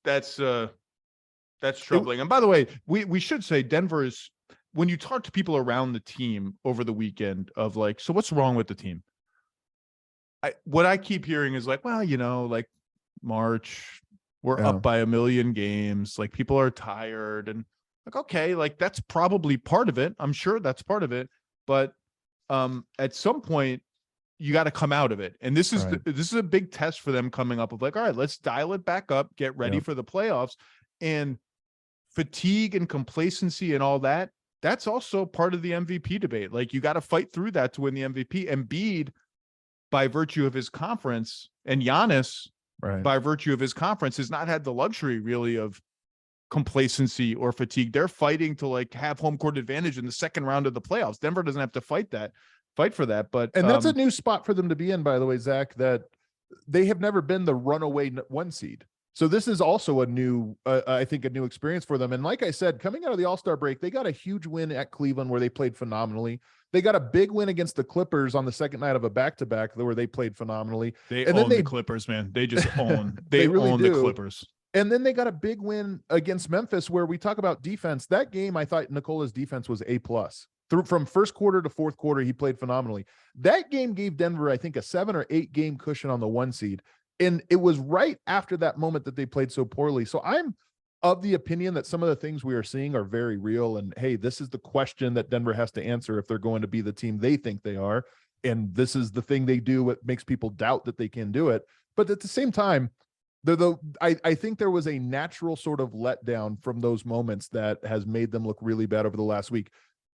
troubling. And by the way, we should say Denver is, when you talk to people around the team over the weekend of like, so what's wrong with the team? What I keep hearing is like, well, like March, we're up by 1 million games. Like, people are tired, and like, okay, like that's probably part of it. I'm sure that's part of it. But at some point, you got to come out of it. And this is this is a big test for them coming up of like, all right, let's dial it back up, get ready for the playoffs. And fatigue and complacency and all that, that's also part of the MVP debate. Like, you got to fight through that to win the MVP. Embiid, by virtue of his conference, and Giannis, by virtue of his conference, has not had the luxury really of complacency or fatigue. They're fighting to like have home court advantage in the second round of the playoffs. Denver doesn't have to fight for that. But that's a new spot for them to be in, by the way, Zach, that they have never been the runaway 1 seed. So this is also a new, I think, a new experience for them. And like I said, coming out of the All-Star break, they got a huge win at Cleveland where they played phenomenally. They got a big win against the Clippers on the second night of a back-to-back where they played phenomenally. They own the Clippers, man. They just own. They really own the Clippers. And then they got a big win against Memphis where we talk about defense. That game, I thought Nikola's defense was A+. From first quarter to fourth quarter, he played phenomenally. That game gave Denver, I think, a 7 or 8 game cushion on the 1 seed. And it was right after that moment that they played so poorly. So I'm of the opinion that some of the things we are seeing are very real. And hey, this is the question that Denver has to answer if they're going to be the team they think they are. And this is the thing they do, what makes people doubt that they can do it. But at the same time, I think there was a natural sort of letdown from those moments that has made them look really bad over the last week.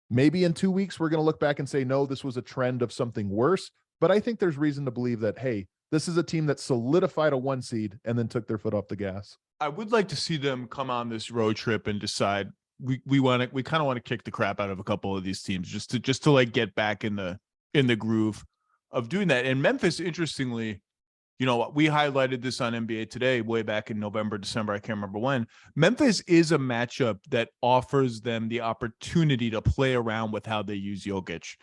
Maybe in 2 weeks, we're going to look back and say, no, this was a trend of something worse. But I think there's reason to believe that, hey, this is a team that solidified a 1 seed and then took their foot off the gas. I would like to see them come on this road trip and decide we kind of want to kick the crap out of a couple of these teams just to like get back in the groove of doing that. And Memphis, interestingly, we highlighted this on NBA Today way back in November, December. I can't remember when. Memphis is a matchup that offers them the opportunity to play around with how they use Jokic.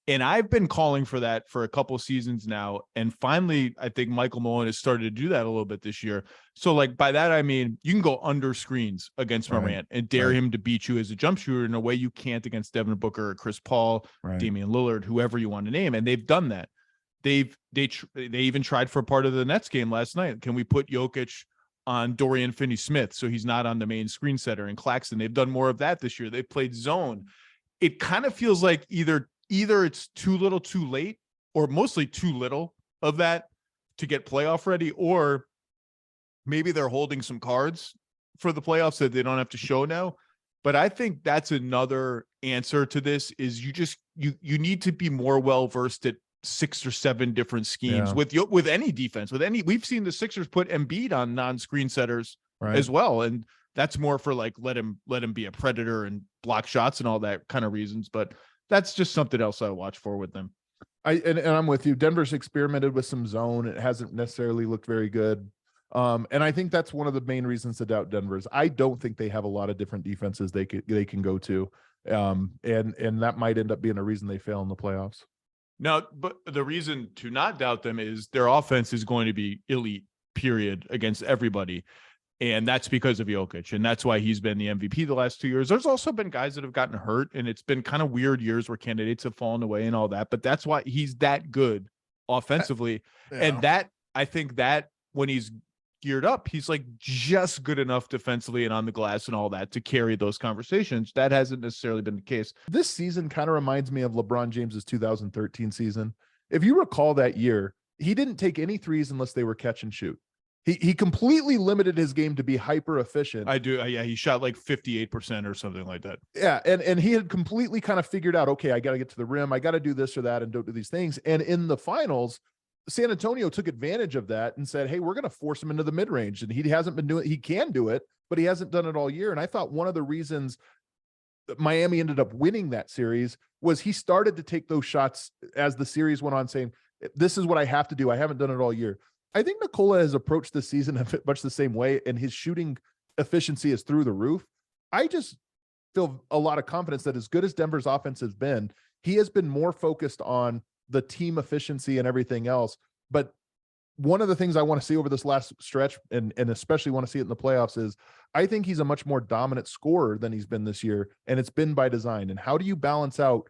And I've been calling for that for a couple of seasons now. And finally, I think Michael Malone has started to do that a little bit this year. So like by that, I mean, you can go under screens against Morant and dare him to beat you as a jump shooter in a way you can't against Devin Booker or Chris Paul, Damian Lillard, whoever you want to name. And they've done that. They even tried for a part of the Nets game last night. Can we put Jokic on Dorian Finney-Smith so he's not on the main screen setter and Claxton? They've done more of that this year. They played zone. It kind of feels like either it's too little too late, or mostly too little of that to get playoff ready, or maybe they're holding some cards for the playoffs that they don't have to show now. But I think that's another answer to this is you need to be more well-versed at 6 or 7 different schemes with any defense, we've seen the Sixers put Embiid on non-screen setters as well. And that's more for like, let him be a predator and block shots and all that kind of reasons. But that's just something else I watch for with them. And I'm with you. Denver's experimented with some zone. It hasn't necessarily looked very good. And I think that's one of the main reasons to doubt Denver's. I don't think they have a lot of different defenses they can go to. And that might end up being a reason they fail in the playoffs. No, but the reason to not doubt them is their offense is going to be elite, period, against everybody. And that's because of Jokic. And that's why he's been the MVP the last 2 years. There's also been guys that have gotten hurt, and it's been kind of weird years where candidates have fallen away and all that. But that's why he's that good offensively. And that, I think that when he's geared up, he's like just good enough defensively and on the glass and all that to carry those conversations. That hasn't necessarily been the case. This season kind of reminds me of LeBron James's 2013 season. If you recall that year, he didn't take any threes unless they were catch and shoot. He completely limited his game to be hyper efficient. I do. Yeah. He shot like 58% or something like that. Yeah. And he had completely kind of figured out, okay, I got to get to the rim. I got to do this or that and don't do these things. And in the finals, San Antonio took advantage of that and said, hey, we're going to force him into the mid-range. And he hasn't been doing it. He can do it, but he hasn't done it all year. And I thought one of the reasons that Miami ended up winning that series was he started to take those shots as the series went on, saying, this is what I have to do. I haven't done it all year. I think Nikola has approached the season much the same way, and his shooting efficiency is through the roof. I just feel a lot of confidence that as good as Denver's offense has been, he has been more focused on the team efficiency and everything else. But one of the things I want to see over this last stretch, and especially want to see it in the playoffs, is I think he's a much more dominant scorer than he's been this year. And it's been by design. And how do you balance out,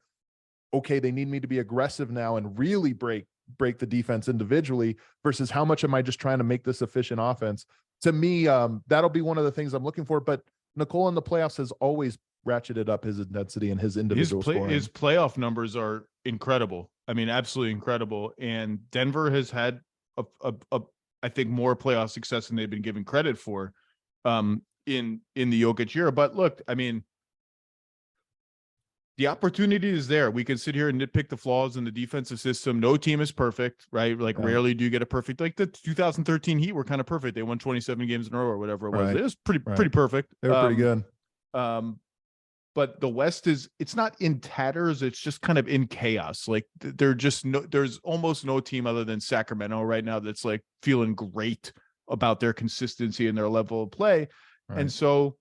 okay, they need me to be aggressive now and really break the defense individually versus how much am I just trying to make this efficient offense? To me, that'll be one of the things I'm looking for. But Nikola in the playoffs has always ratcheted up his intensity and his individual scoring. His playoff numbers are incredible. I mean, absolutely incredible. And Denver has had I think more playoff success than they've been given credit for in the Jokic era. But look, I mean, the opportunity is there. We can sit here and nitpick the flaws in the defensive system. No team is perfect, right? Like rarely do you get a perfect, like the 2013 Heat were kind of perfect. They won 27 games in a row or whatever it was. Right. It was pretty perfect. They were pretty good. But the West it's not in tatters. It's just kind of in chaos. Like there's almost no team other than Sacramento right now that's like feeling great about their consistency and their level of play. Right. And so,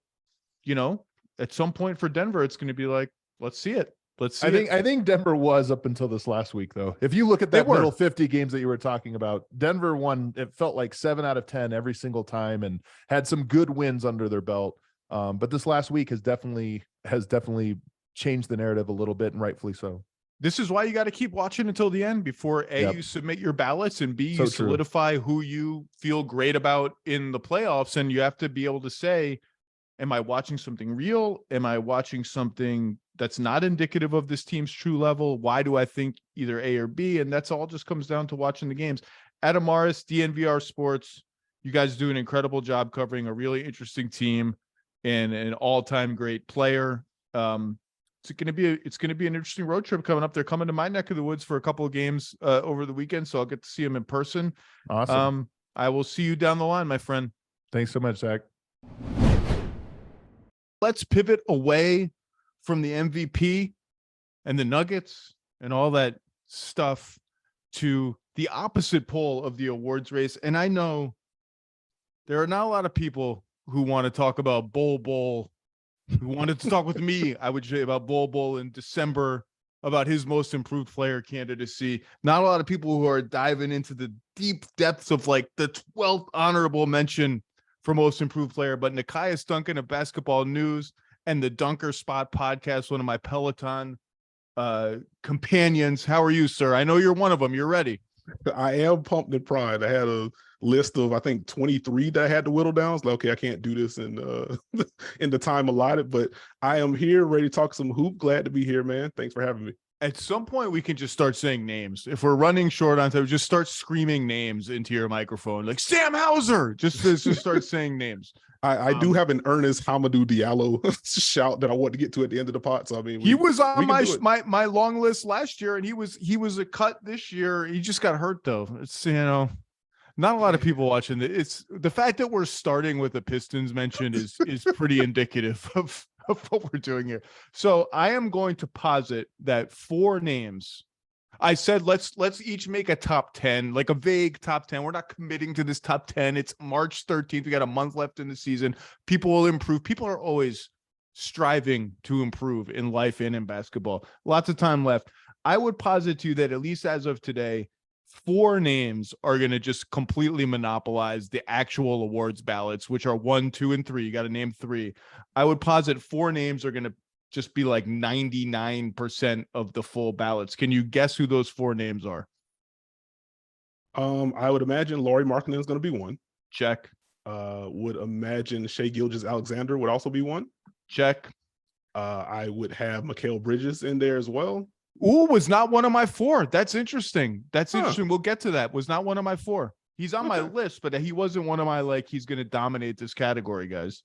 at some point for Denver, it's going to be like, let's see it. I think Denver was up until this last week, though. If you look at that middle 50 games that you were talking about, Denver won. It felt like 7 out of 10 every single time, and had some good wins under their belt. But this last week has definitely changed the narrative a little bit, and rightfully so. This is why you got to keep watching until the end before you submit your ballots, and B, you solidify who you feel great about in the playoffs. And you have to be able to say, am I watching something real? Am I watching something that's not indicative of this team's true level? Why do I think either A or B? And that's all just comes down to watching the games. Adam Mares, DNVR Sports, you guys do an incredible job covering a really interesting team and an all-time great player. It's going to be an interesting road trip coming up. They're coming to my neck of the woods for a couple of games over the weekend, so I'll get to see them in person. Awesome. I will see you down the line, my friend. Thanks so much, Zach. Let's pivot away from the MVP and the Nuggets and all that stuff to the opposite pole of the awards race. And I know there are not a lot of people who want to talk about Bol Bol, who wanted to talk with me, I would say, about Bol Bol in December, about his most improved player candidacy. Not a lot of people who are diving into the deep depths of like the 12th honorable mention for most improved player, but Nekias Duncan of Basketball News and the Dunker Spot podcast, one of my Peloton companions. How are you, sir? I know you're one of them. You're ready. I am pumped and pride. I had a list of, I think, 23 that I had to whittle down. It's like, okay, I can't do this in in the time allotted, but I am here ready to talk some hoop. Glad to be here, man. Thanks for having me. At some point, we can just start saying names. If we're running short on time, just start screaming names into your microphone, like Sam Hauser. Just start saying names. I do have an Ernest Hamadou Diallo shout that I want to get to at the end of the pot. So I mean, he was on my long list last year, and he was a cut this year. He just got hurt though. It's not a lot of people watching. It's the fact that we're starting with the Pistons mentioned is pretty indicative of what we're doing here. So I am going to posit that 4 names. I said let's each make a top 10, like a vague top 10. We're not committing to this top 10. It's March 13th. We got a month left in the season. People will improve. People are always striving to improve in life and in basketball. Lots of time left. I would posit to you that at least as of today, 4 names are going to just completely monopolize the actual awards ballots, which are 1, 2, and 3. You got to name 3. I would posit 4 names are going to just be like 99% of the full ballots. Can you guess who those 4 names are? I would imagine Lauri Markkanen is going to be one. Check. Would imagine Shai Gilgeous-Alexander would also be one. Check. I would have Mikal Bridges in there as well. Ooh, was not one of my 4. That's interesting. Interesting. We'll get to that. Was not one of my 4. He's on my list, but he wasn't one of my, like, he's going to dominate this category, guys.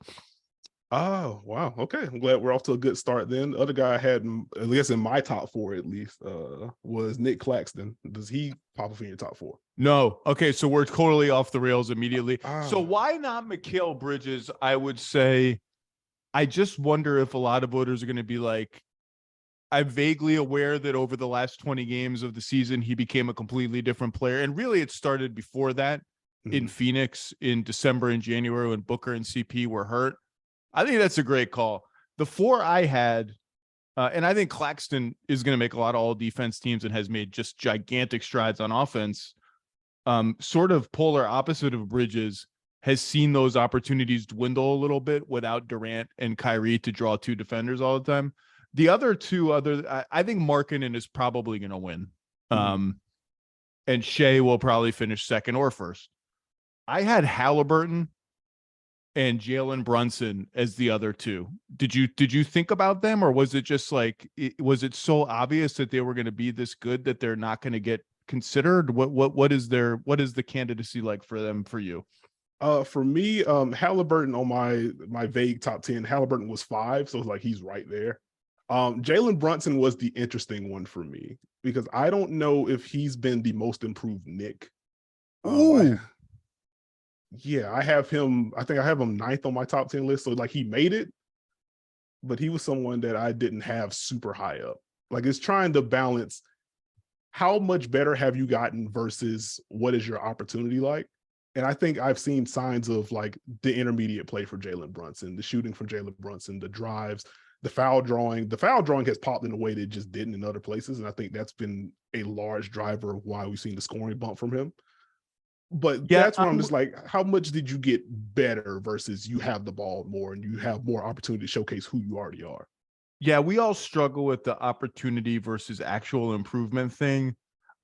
Oh, wow. Okay. I'm glad we're off to a good start then. The other guy I had, at least in my top 4 at least, was Nick Claxton. Does he pop up in your top 4? No. Okay, so we're totally off the rails immediately. So why not Mikal Bridges? I would say, I just wonder if a lot of voters are going to be like, I'm vaguely aware that over the last 20 games of the season, he became a completely different player. And really, it started before that in Phoenix in December and January when Booker and CP were hurt. I think that's a great call. The 4 I had, and I think Claxton is going to make a lot of all defense teams and has made just gigantic strides on offense. Sort of polar opposite of Bridges, has seen those opportunities dwindle a little bit without Durant and Kyrie to draw 2 defenders all the time. The other 2 I think Markkanen is probably going to win. And Shai will probably finish second or first. I had Halliburton and Jalen Brunson as the other 2. Did you think about them, or was it just like, was it so obvious that they were going to be this good that they're not going to get considered? What is the candidacy like for them for you? For me, Halliburton on my vague top 10, Halliburton was 5, so it's like he's right there. Jalen Brunson was the interesting one for me because I don't know if he's been the most improved Knick. I have him. I think I have him 9th on my top 10 list. So like he made it, but he was someone that I didn't have super high up. Like it's trying to balance how much better have you gotten versus what is your opportunity like. And I think I've seen signs of like the intermediate play for Jalen Brunson, the shooting from Jalen Brunson, the drives, the foul drawing. The foul drawing has popped in a way that it just didn't in other places. And I think that's been a large driver of why we've seen the scoring bump from him. But that's where I'm just like, how much did you get better versus you have the ball more and you have more opportunity to showcase who you already are? Yeah, we all struggle with the opportunity versus actual improvement thing.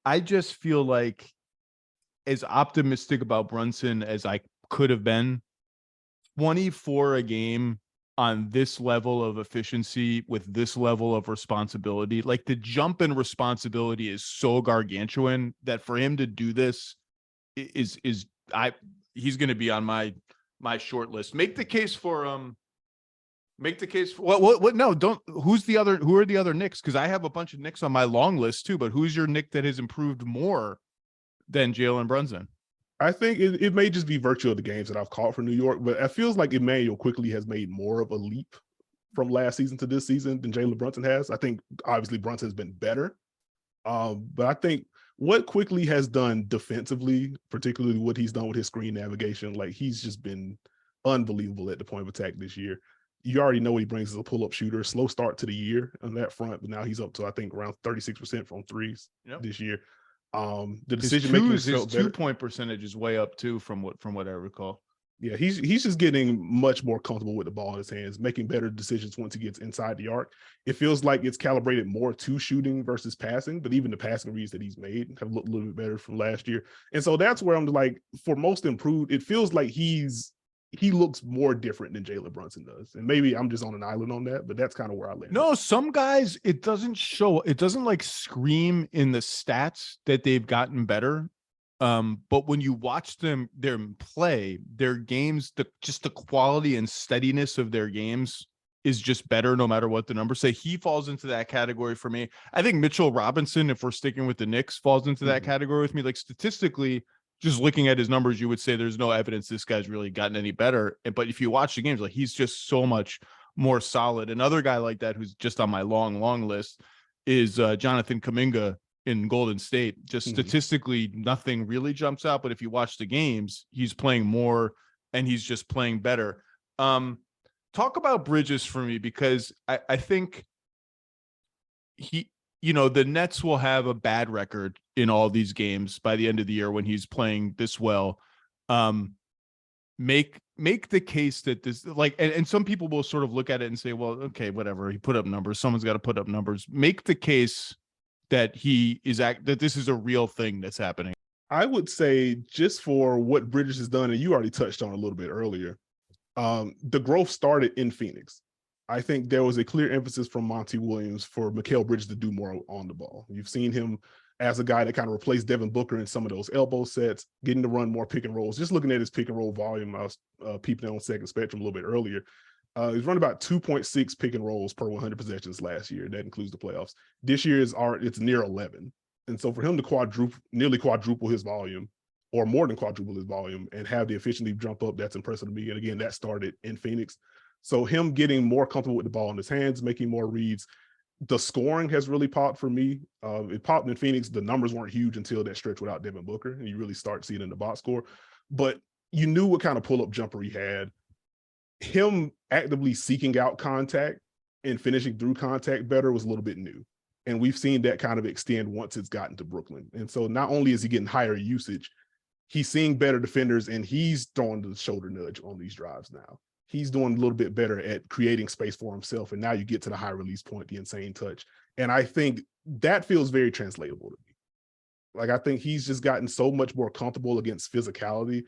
I just feel like as optimistic about Brunson as I could have been, 24 a game on this level of efficiency with this level of responsibility, like the jump in responsibility is so gargantuan that for him to do this he's going to be on my short list. Make the case for what no, don't, who are the other Knicks? Because I have a bunch of Knicks on my long list too, but who's your Knick that has improved more than Jalen Brunson? I think it may just be virtue of the games that I've caught for New York, but it feels like Immanuel Quickly has made more of a leap from last season to this season than Jalen Brunson has. I think obviously Brunson has been better, but I think what Quickly has done defensively, particularly what he's done with his screen navigation, like he's just been unbelievable at the point of attack this year. You already know what he brings as a pull-up shooter. Slow start to the year on that front, but now he's up to I think around 36% from threes this year. The decision making his 2-point percentage is way up too from what I recall. Yeah, he's just getting much more comfortable with the ball in his hands, making better decisions once he gets inside the arc. It feels like it's calibrated more to shooting versus passing, but even the passing reads that he's made have looked a little bit better from last year. And so that's where I'm like, for most improved, it feels like he's he looks more different than Jalen Brunson does. And maybe I'm just on an island on that, but that's kind of where I land. No, some guys, it doesn't like scream in the stats that they've gotten better. But when you watch them play, their games, just the quality and steadiness of their games is just better no matter what the numbers say. He falls into that category for me. I think Mitchell Robinson, if we're sticking with the Knicks, falls into that category with me. Like statistically, just looking at his numbers, you would say there's no evidence this guy's really gotten any better. But if you watch the games, like he's just so much more solid. Another guy like that who's just on my long list is Jonathan Kuminga in Golden State. Just statistically, nothing really jumps out. But if you watch the games, he's playing more and he's just playing better. Talk about Bridges for me, because I think the Nets will have a bad record in all these games by the end of the year when he's playing this well. Make the case that this, like, and some people will sort of look at it and say, well, okay, whatever, he put up numbers. Someone's got to put up numbers. Make the case that that this is a real thing that's happening. I would say, just for what Bridges has done, and you already touched on a little bit earlier, the growth started in Phoenix. I think there was a clear emphasis from Monty Williams for Mikal Bridges to do more on the ball. You've seen him as a guy that kind of replaced Devin Booker in some of those elbow sets, getting to run more pick and rolls. Just looking at his pick and roll volume, I was peeping on Second Spectrum a little bit earlier. He's running about 2.6 pick and rolls per 100 possessions last year. That includes the playoffs. This year it's near 11. And so for him to nearly quadruple his volume, or more than quadruple his volume, and have the efficiency jump up, that's impressive to me. And again, that started in Phoenix. So him getting more comfortable with the ball in his hands, making more reads, the scoring has really popped for me. It popped in Phoenix. The numbers weren't huge until that stretch without Devin Booker, and you really start seeing it in the box score. But you knew what kind of pull-up jumper he had. Him actively seeking out contact and finishing through contact better was a little bit new. And we've seen that kind of extend once it's gotten to Brooklyn. And so not only is he getting higher usage, he's seeing better defenders, and he's throwing the shoulder nudge on these drives now. He's doing a little bit better at creating space for himself. And now you get to the high release point, the insane touch. And I think that feels very translatable to me. Like, I think he's just gotten so much more comfortable against physicality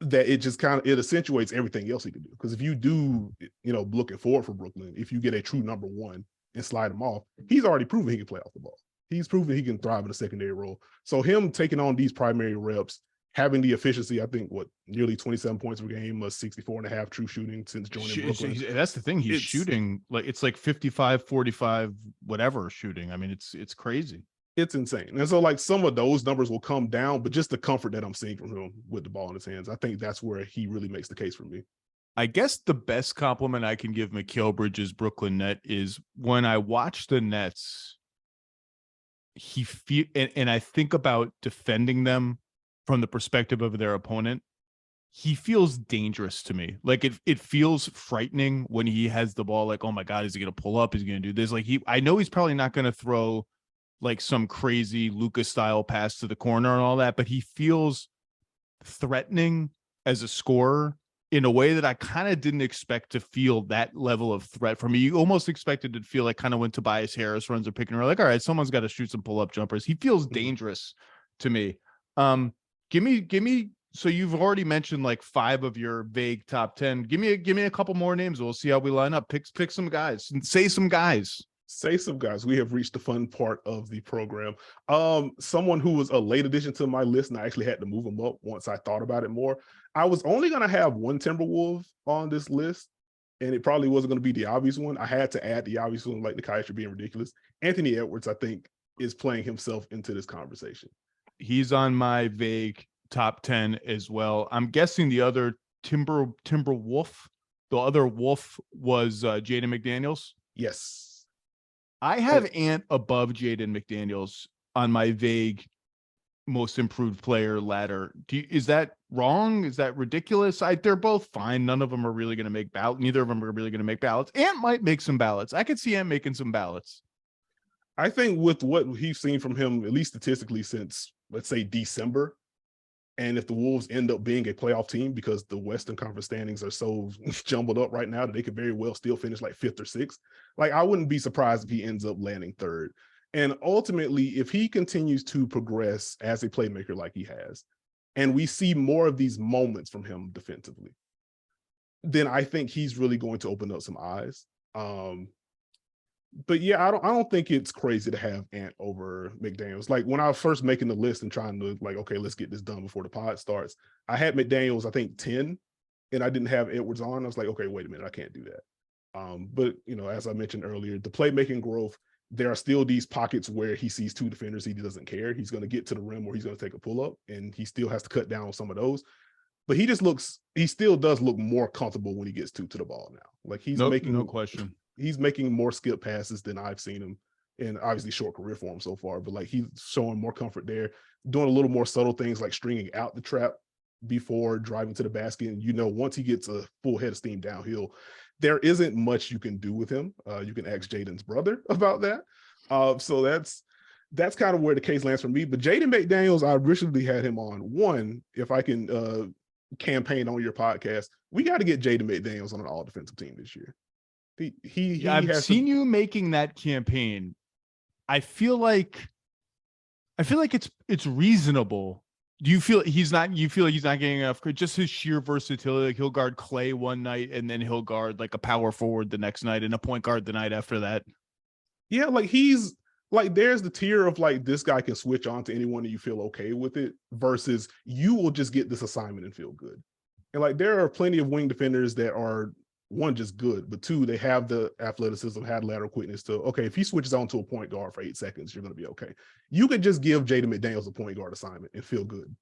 that it just it accentuates everything else he can do. Because if you do, looking forward for Brooklyn, if you get a true number one and slide him off, he's already proven he can play off the ball. He's proven he can thrive in a secondary role. So him taking on these primary reps, having the efficiency, I think, nearly 27 points per game, 64.5 true shooting since joining Brooklyn. That's the thing. He's shooting it's like 55, 45, whatever shooting. I mean, it's crazy. It's insane. And so, like, some of those numbers will come down, but just the comfort that I'm seeing from him with the ball in his hands, I think that's where he really makes the case for me. I guess the best compliment I can give Mikal Bridges' Brooklyn net is when I watch the Nets, and I think about defending them from the perspective of their opponent, he feels dangerous to me. Like, it feels frightening when he has the ball. Like, oh my God, is he going to pull up? Is he going to do this? Like, I know he's probably not going to throw like some crazy Luka style pass to the corner and all that, but he feels threatening as a scorer in a way that I kind of didn't expect to feel that level of threat from me. You almost expected to feel like kind of when Tobias Harris runs a pick and roll, like, all right, someone's got to shoot some pull-up jumpers. He feels dangerous to me. Give me. So you've already mentioned like 5 of your vague top 10. Give me a couple more names. We'll see how we line up. Pick some guys and say some guys. Say some guys. We have reached the fun part of the program. Someone who was a late addition to my list, and I actually had to move him up once I thought about it more. I was only going to have one Timberwolf on this list, and it probably wasn't going to be the obvious one. I had to add the obvious one, like Nekias, you're being ridiculous. Anthony Edwards, I think, is playing himself into this conversation. He's on my vague top 10 as well. I'm guessing the other Timberwolf, the other wolf was Jaden McDaniels. Yes. I have Ant above Jaden McDaniels on my vague most improved player ladder. Is that wrong? Is that ridiculous? They're both fine. None of them are really going to make ballots. Neither of them are really going to make ballots. Ant might make some ballots. I could see Ant making some ballots. I think with what he's seen from him, at least statistically, since, let's say, December, and if the Wolves end up being a playoff team, because the Western Conference standings are so jumbled up right now that they could very well still finish like 5th or 6th, like, I wouldn't be surprised if he ends up landing 3rd. And ultimately, if he continues to progress as a playmaker like he has, and we see more of these moments from him defensively, then I think he's really going to open up some eyes. But yeah, I don't think it's crazy to have Ant over McDaniels. Like when I was first making the list and trying to like, okay, let's get this done before the pod starts. I had McDaniels, I think 10, and I didn't have Edwards on. I was like, okay, wait a minute, I can't do that. But you know, as I mentioned earlier, the playmaking growth, there are still these pockets where he sees two defenders, he doesn't care. He's going to get to the rim or he's going to take a pull up, and he still has to cut down on some of those. But he still does look more comfortable when he gets to the ball now. Like he's making no question. He's making more skip passes than I've seen him, and obviously short career for him so far, but like he's showing more comfort there, doing a little more subtle things like stringing out the trap before driving to the basket. And, you know, once he gets a full head of steam downhill, there isn't much you can do with him. You can ask Jaden's brother about that. So that's kind of where the case lands for me. But Jaden McDaniels, I originally had him on. One, if I can campaign on your podcast, we got to get Jaden McDaniels on an all defensive team this year. I've seen you making that campaign. I feel like it's reasonable. Do you feel he's not getting enough? Just his sheer versatility. Like he'll guard Clay one night and then he'll guard like a power forward the next night and a point guard the night after that. Yeah, like he's like, there's the tier of like, this guy can switch on to anyone and you feel okay with it, versus you will just get this assignment and feel good. And like, there are plenty of wing defenders that are, one, just good, but two, they have the athleticism, had lateral quickness to, okay, if he switches on to a point guard for 8 seconds, you're going to be okay. You could just give Jaden McDaniels a point guard assignment and feel good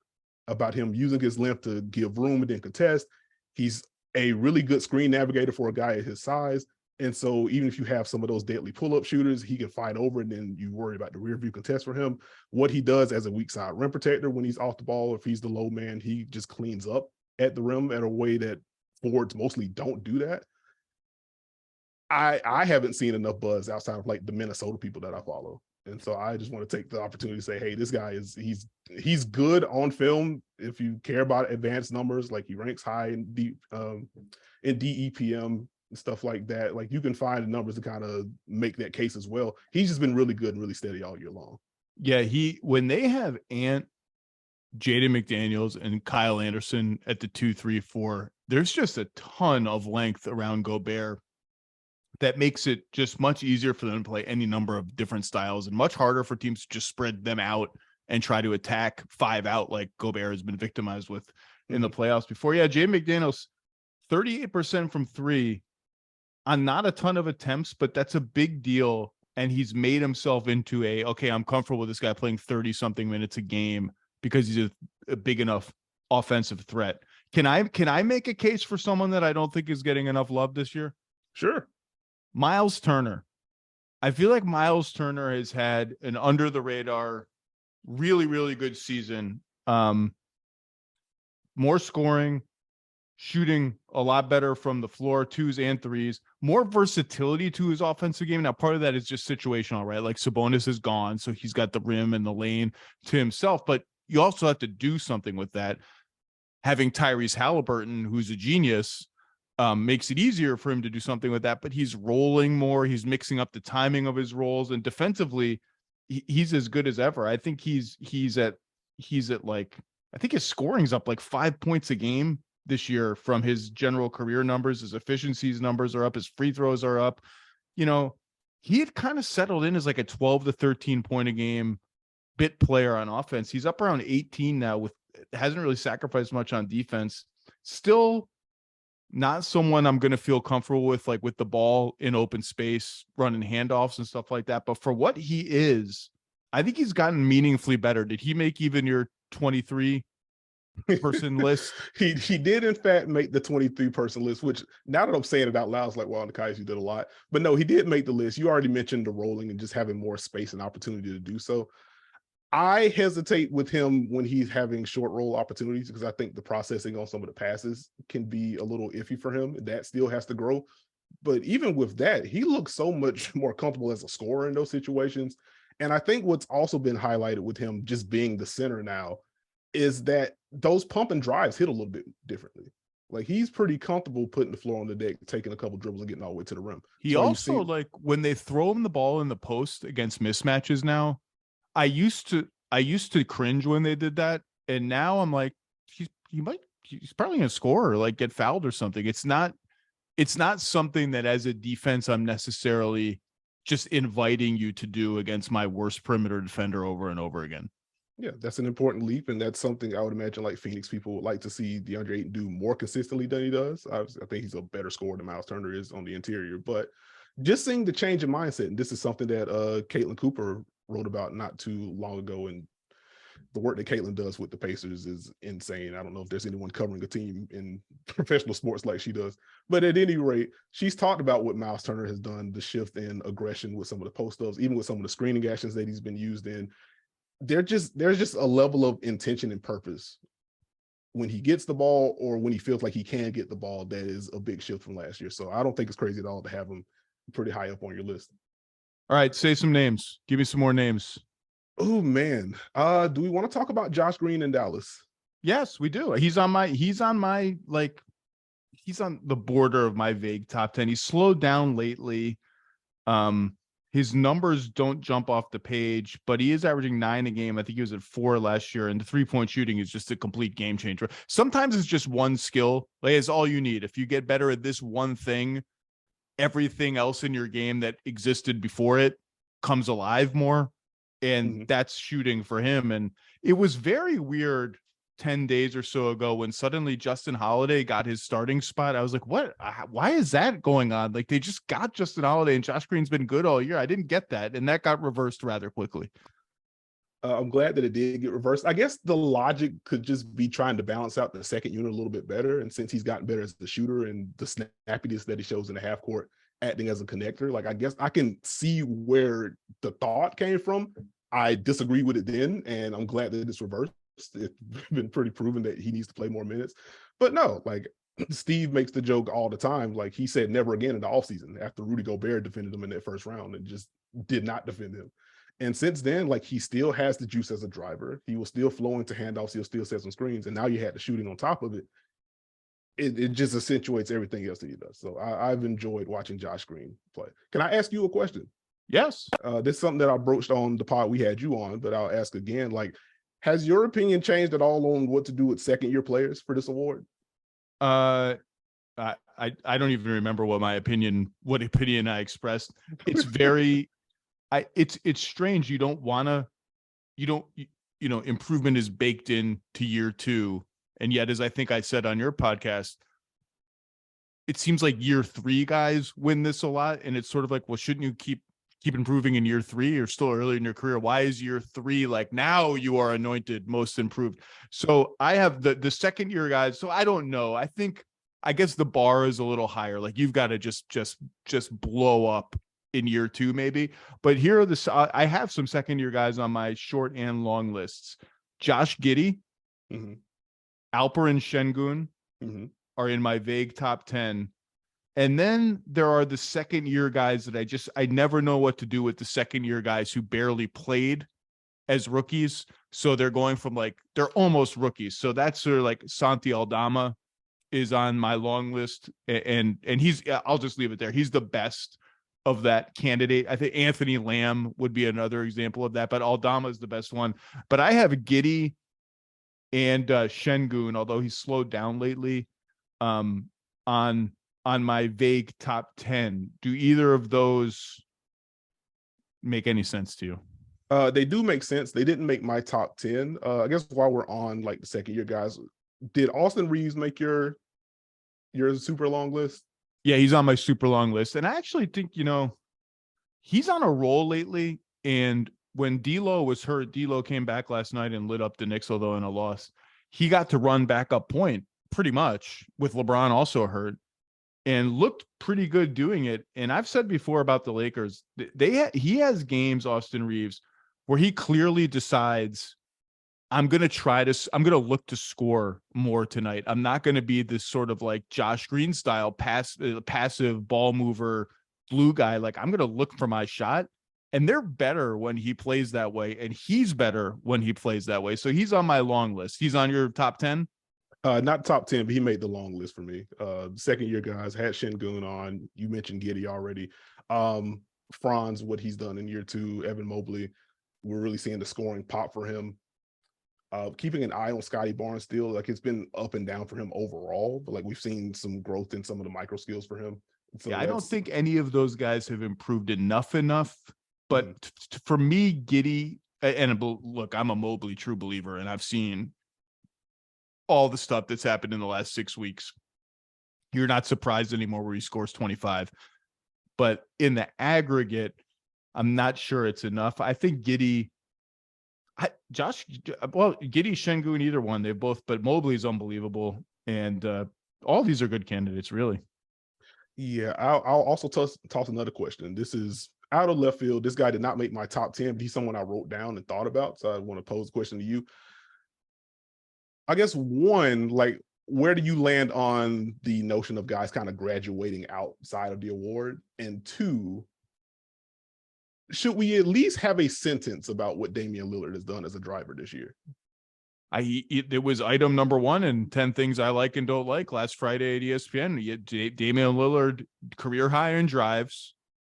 about him using his length to give room and then contest. He's a really good screen navigator for a guy at his size. And so even if you have some of those deadly pull-up shooters, he can fight over, and then you worry about the rear view contest for him. What he does as a weak side rim protector when he's off the ball, if he's the low man, he just cleans up at the rim in a way that forwards mostly don't do that. I haven't seen enough buzz outside of like the Minnesota people that I follow. And so I just want to take the opportunity to say, hey, this guy he's good on film. If you care about advanced numbers, like he ranks high in DEPM and stuff like that. Like you can find the numbers to kind of make that case as well. He's just been really good and really steady all year long. Yeah, when they have Ant, Jaden McDaniels, and Kyle Anderson at the 2, 3, 4, there's just a ton of length around Gobert that makes it just much easier for them to play any number of different styles, and much harder for teams to just spread them out and try to attack 5 out like Gobert has been victimized with in the playoffs before. Yeah, Jaden McDaniels, 38% from 3 on not a ton of attempts, but that's a big deal. And he's made himself into okay, I'm comfortable with this guy playing 30-something minutes a game because he's a big enough offensive threat. Can I make a case for someone that I don't think is getting enough love this year? Sure. Myles Turner. I feel like Myles Turner has had an under the radar, really, really good season. More scoring, shooting a lot better from the floor, 2s and 3s, more versatility to his offensive game. Now, part of that is just situational, right? Like Sabonis is gone, so he's got the rim and the lane to himself, but you also have to do something with that. Having Tyrese Halliburton, who's a genius, makes it easier for him to do something with that, but he's rolling more. He's mixing up the timing of his rolls, and defensively, he's as good as ever. I think he's at like, I think his scoring's up like 5 points a game this year from his general career numbers. His efficiencies numbers are up. His free throws are up. You know, he had kind of settled in as like a 12 to 13 point a game bit player on offense. He's up around 18 now, hasn't really sacrificed much on defense. Still not someone I'm going to feel comfortable with, like with the ball in open space, running handoffs and stuff like that. But for what he is, I think he's gotten meaningfully better. Did he make even your 23 person list? He did in fact make the 23 person list, which now that I'm saying it out loud, it's like, wow, Nekias, you did a lot. But no, he did make the list. You already mentioned the rolling and just having more space and opportunity to do so. I hesitate with him when he's having short roll opportunities, because I think the processing on some of the passes can be a little iffy for him. That still has to grow. But even with that, he looks so much more comfortable as a scorer in those situations. And I think what's also been highlighted with him just being the center now is that those pump and drives hit a little bit differently. Like he's pretty comfortable putting the floor on the deck, taking a couple dribbles and getting all the way to the rim. He also, like when they throw him the ball in the post against mismatches now, I used to cringe when they did that, and now I'm like, he he's probably going to score or like get fouled or something. It's not something that as a defense I'm necessarily just inviting you to do against my worst perimeter defender over and over again. Yeah, that's an important leap, and that's something I would imagine like Phoenix people would like to see DeAndre Ayton do more consistently than he does. I think he's a better scorer than Myles Turner is on the interior, but just seeing the change in mindset, and this is something that Caitlin Cooper wrote about not too long ago, and the work that Caitlin does with the Pacers is insane. I don't know if there's anyone covering a team in professional sports like she does, but at any rate, she's talked about what Myles Turner has done, the shift in aggression with some of the post-ups, even with some of the screening actions that he's been used in. There's just a level of intention and purpose when he gets the ball or when he feels like he can get the ball that is a big shift from last year. So I don't think it's crazy at all to have him pretty high up on your list. All right, say some names. Give me some more names. Oh man, do we want to talk about Josh Green in Dallas? Yes, we do. He's on the border of my vague top 10. He's slowed down lately. His numbers don't jump off the page, but he is averaging 9 a game. I think he was at 4 last year, and the 3-point shooting is just a complete game changer. Sometimes it's just one skill. Like, it's all you need. If you get better at this one thing, everything else in your game that existed before it comes alive more. And that's shooting for him. And it was very weird 10 days or so ago when suddenly Justin Holiday got his starting spot. I was like, what? Why is that going on? Like, they just got Justin Holiday and Josh Green's been good all year. I didn't get that. And that got reversed rather quickly. I'm glad that it did get reversed. I guess the logic could just be trying to balance out the second unit a little bit better. And since he's gotten better as the shooter and the snappiness that he shows in the half court, acting as a connector, like, I guess I can see where the thought came from. I disagree with it then, and I'm glad that it's reversed. It's been pretty proven that he needs to play more minutes. But no, like, Steve makes the joke all the time. Like, he said never again in the offseason after Rudy Gobert defended him in that first round and just did not defend him. And since then, like, he still has the juice as a driver. He will still flow into handoffs. He'll still set some screens. And now you had the shooting on top of it. It just accentuates everything else that he does. So I've enjoyed watching Josh Green play. Can I ask you a question? Yes. This is something that I broached on the pod we had you on, but I'll ask again. Like, has your opinion changed at all on what to do with second-year players for this award? I don't even remember what opinion I expressed. It's very, it's strange. You don't, improvement is baked in to year 2. And yet, as I think I said on your podcast, it seems like year 3 guys win this a lot. And it's sort of like, well, shouldn't you keep improving in year 3 or still early in your career? Why is year 3 like now you are anointed most improved? So I have the second year guys. So I don't know. I guess the bar is a little higher. Like, you've got to just blow up in year 2 maybe. But here are I have some second year guys on my short and long lists. Josh Giddey, Alperen Şengün are in my vague top 10. And then there are the second year guys that I never know what to do with the second year guys who barely played as rookies. So they're going from they're almost rookies. So that's sort of like Santi Aldama is on my long list. And I'll just leave it there. He's the best of that candidate. I think Anthony Lamb would be another example of that, but Aldama is the best one. But I have Giddey and Şengün, although he's slowed down lately, on my vague top 10. Do either of those make any sense to you? They do make sense. They didn't make my top 10. I guess while we're on like the second year guys, did Austin Reeves make your super long list? Yeah, he's on my super long list. And I actually think, he's on a roll lately. And when D'Lo was hurt, D'Lo came back last night and lit up the Knicks, although in a loss. He got to run back up point pretty much with LeBron also hurt, and looked pretty good doing it. And I've said before about the Lakers, he has games, Austin Reeves, where he clearly decides, I'm going to look to score more tonight. I'm not going to be this sort of like Josh Green style passive ball mover glue guy. Like, I'm going to look for my shot. And they're better when he plays that way. And he's better when he plays that way. So he's on my long list. He's on your top 10? Not top 10, but he made the long list for me. Second year guys, had Şengün on. You mentioned Giddey already. Franz, what he's done in year 2. Evan Mobley, we're really seeing the scoring pop for him. Keeping an eye on Scotty Barnes still, like it's been up and down for him overall, but like we've seen some growth in some of the micro skills for him. So yeah, I don't think any of those guys have improved enough. But for me, Giddey, and look, I'm a Mobley true believer, and I've seen all the stuff that's happened in the last 6 weeks. You're not surprised anymore where he scores 25. But in the aggregate, I'm not sure it's enough. I think Giddey, Giddey, Şengün, either one, they've both, but Mobley's unbelievable. And all these are good candidates, really. Yeah, I'll also toss another question. This is out of left field. This guy did not make my top 10, but he's someone I wrote down and thought about. So I want to pose a question to you. I guess one, like, where do you land on the notion of guys kind of graduating outside of the award? And two, should we at least have a sentence about what Damian Lillard has done as a driver this year? It was item number 1 and 10 things I like and don't like last Friday at ESPN. Damian Lillard, career high in drives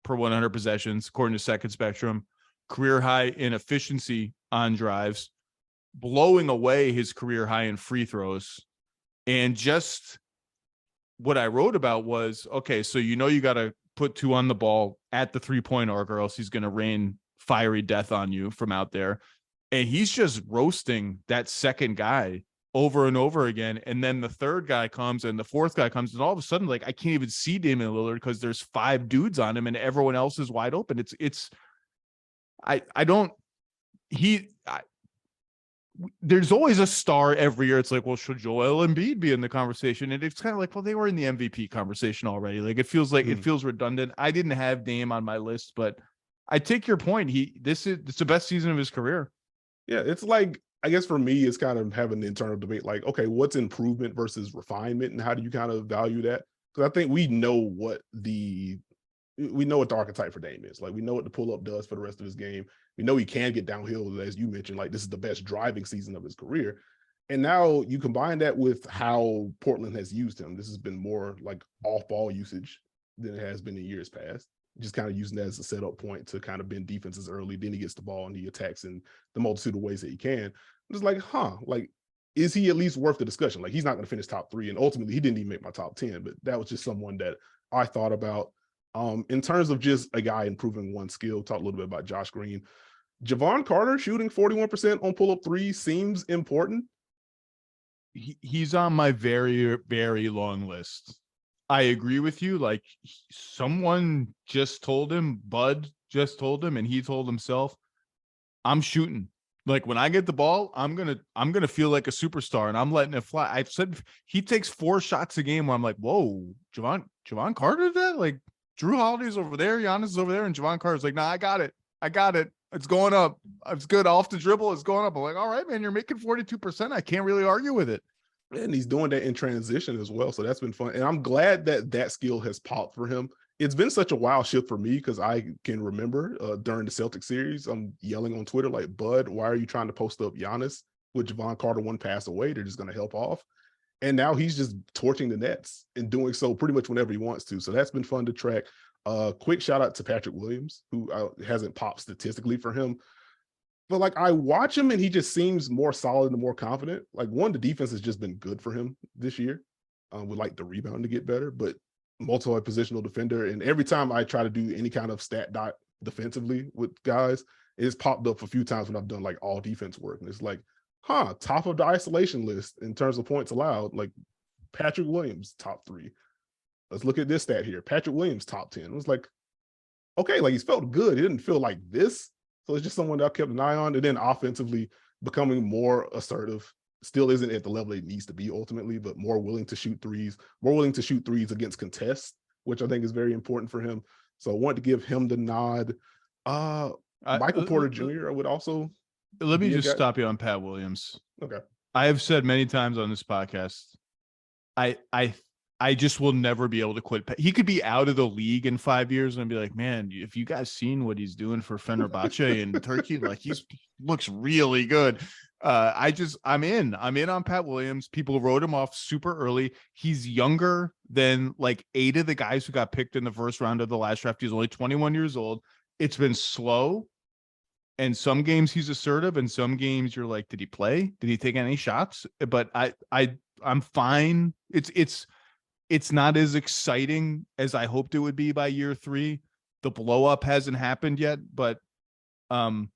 per 100 possessions, according to Second Spectrum, career high in efficiency on drives, blowing away his career high in free throws. And just what I wrote about was, okay, so you got to put 2 on the ball at the 3-point arc, or else he's going to rain fiery death on you from out there. And he's just roasting that second guy over and over again. And then the third guy comes and the fourth guy comes, and all of a sudden, like, I can't even see Damian Lillard because there's 5 dudes on him and everyone else is wide open. There's always a star every year. It's like, well, should Joel Embiid be in the conversation? And it's kind of like, well, they were in the MVP conversation already. Like, it feels redundant. I didn't have Dame on my list, but I take your point. It's the best season of his career. Yeah, it's like, I guess for me, it's kind of having the internal debate, like, okay, what's improvement versus refinement, and how do you kind of value that? Because I think we know what the archetype for Dame is. Like, we know what the pull-up does for the rest of his game. We know he can get downhill, as you mentioned. Like, this is the best driving season of his career. And now you combine that with how Portland has used him. This has been more like off-ball usage than it has been in years past. Just kind of using that as a setup point to kind of bend defenses early. Then he gets the ball and he attacks in the multitude of ways that he can. I'm just like, like, is he at least worth the discussion? Like, he's not going to finish top 3. And ultimately, he didn't even make my top 10, but that was just someone that I thought about. In terms of just a guy improving one skill, talk a little bit about Josh Green. Jevon Carter shooting 41% on pull-up 3 seems important. He's on my very, very long list. I agree with you. Like, someone just told him, Bud just told him, and he told himself, I'm shooting. Like, when I get the ball, I'm gonna feel like a superstar, and I'm letting it fly. I've said he takes 4 shots a game where I'm like, whoa, Jevon Carter did that? Like, Drew Holiday's over there, Giannis is over there, and Jevon Carter's like, nah, I got it. It's going up. It's good. Off the dribble, it's going up. I'm like, all right, man, you're making 42%. I can't really argue with it. And he's doing that in transition as well. So that's been fun. And I'm glad that skill has popped for him. It's been such a wild shift for me because I can remember during the Celtics series, I'm yelling on Twitter like, Bud, why are you trying to post up Giannis with Jevon Carter 1 pass away? They're just going to help off. And now he's just torching the nets and doing so pretty much whenever he wants to. So that's been fun to track. Quick shout out to Patrick Williams, who hasn't popped statistically for him. But like, I watch him and he just seems more solid and more confident. Like, one, the defense has just been good for him this year. Would like the rebound to get better, but multi-positional defender. And every time I try to do any kind of stat dot defensively with guys, it's popped up a few times when I've done like all defense work. And it's like, top of the isolation list in terms of points allowed, like Patrick Williams, top 3. Let's look at this stat here. Patrick Williams, top 10. It was like, okay, like, he's felt good. It didn't feel like this. So it's just someone that I kept an eye on. And then offensively becoming more assertive. Still isn't at the level it needs to be ultimately, but more willing to shoot threes against contests, which I think is very important for him. So I want to give him the nod. Michael Porter Jr. I would also. Let me just stop you on Pat Williams. Okay. I have said many times on this podcast, I just will never be able to quit. He could be out of the league in 5 years and I'd be like, man, if you guys seen what he's doing for Fenerbahce in Turkey, like, looks really good. I'm in on Pat Williams. People wrote him off super early. He's younger than like 8 of the guys who got picked in the first round of the last draft. He's only 21 years old. It's been slow. And some games he's assertive, and some games you're like, did he play? Did he take any shots? But I'm fine. It's not as exciting as I hoped it would be by year 3. The blow up hasn't happened yet, but I'm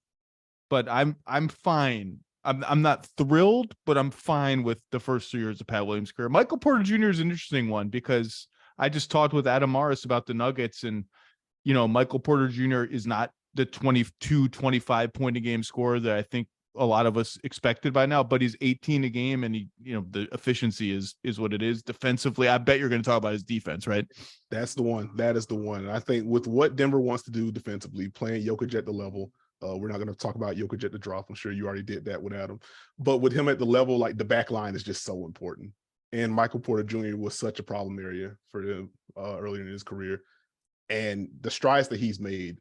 fine. I'm not thrilled, but I'm fine with the first 3 years of Pat Williams' career. Michael Porter Jr. is an interesting one because I just talked with Adam Mares about the Nuggets, and Michael Porter Jr. is not the 22, 25 point a game scorer that I think a lot of us expected by now, but he's 18 a game, and the efficiency is what it is. Defensively, I bet you're going to talk about his defense, right? That's the one. That is the one. I think with what Denver wants to do defensively, playing Jokic at the level, we're not going to talk about Jokic at the drop. I'm sure you already did that with Adam, but with him at the level, like the back line is just so important. And Michael Porter Jr. was such a problem area for him earlier in his career. And the strides that he's made,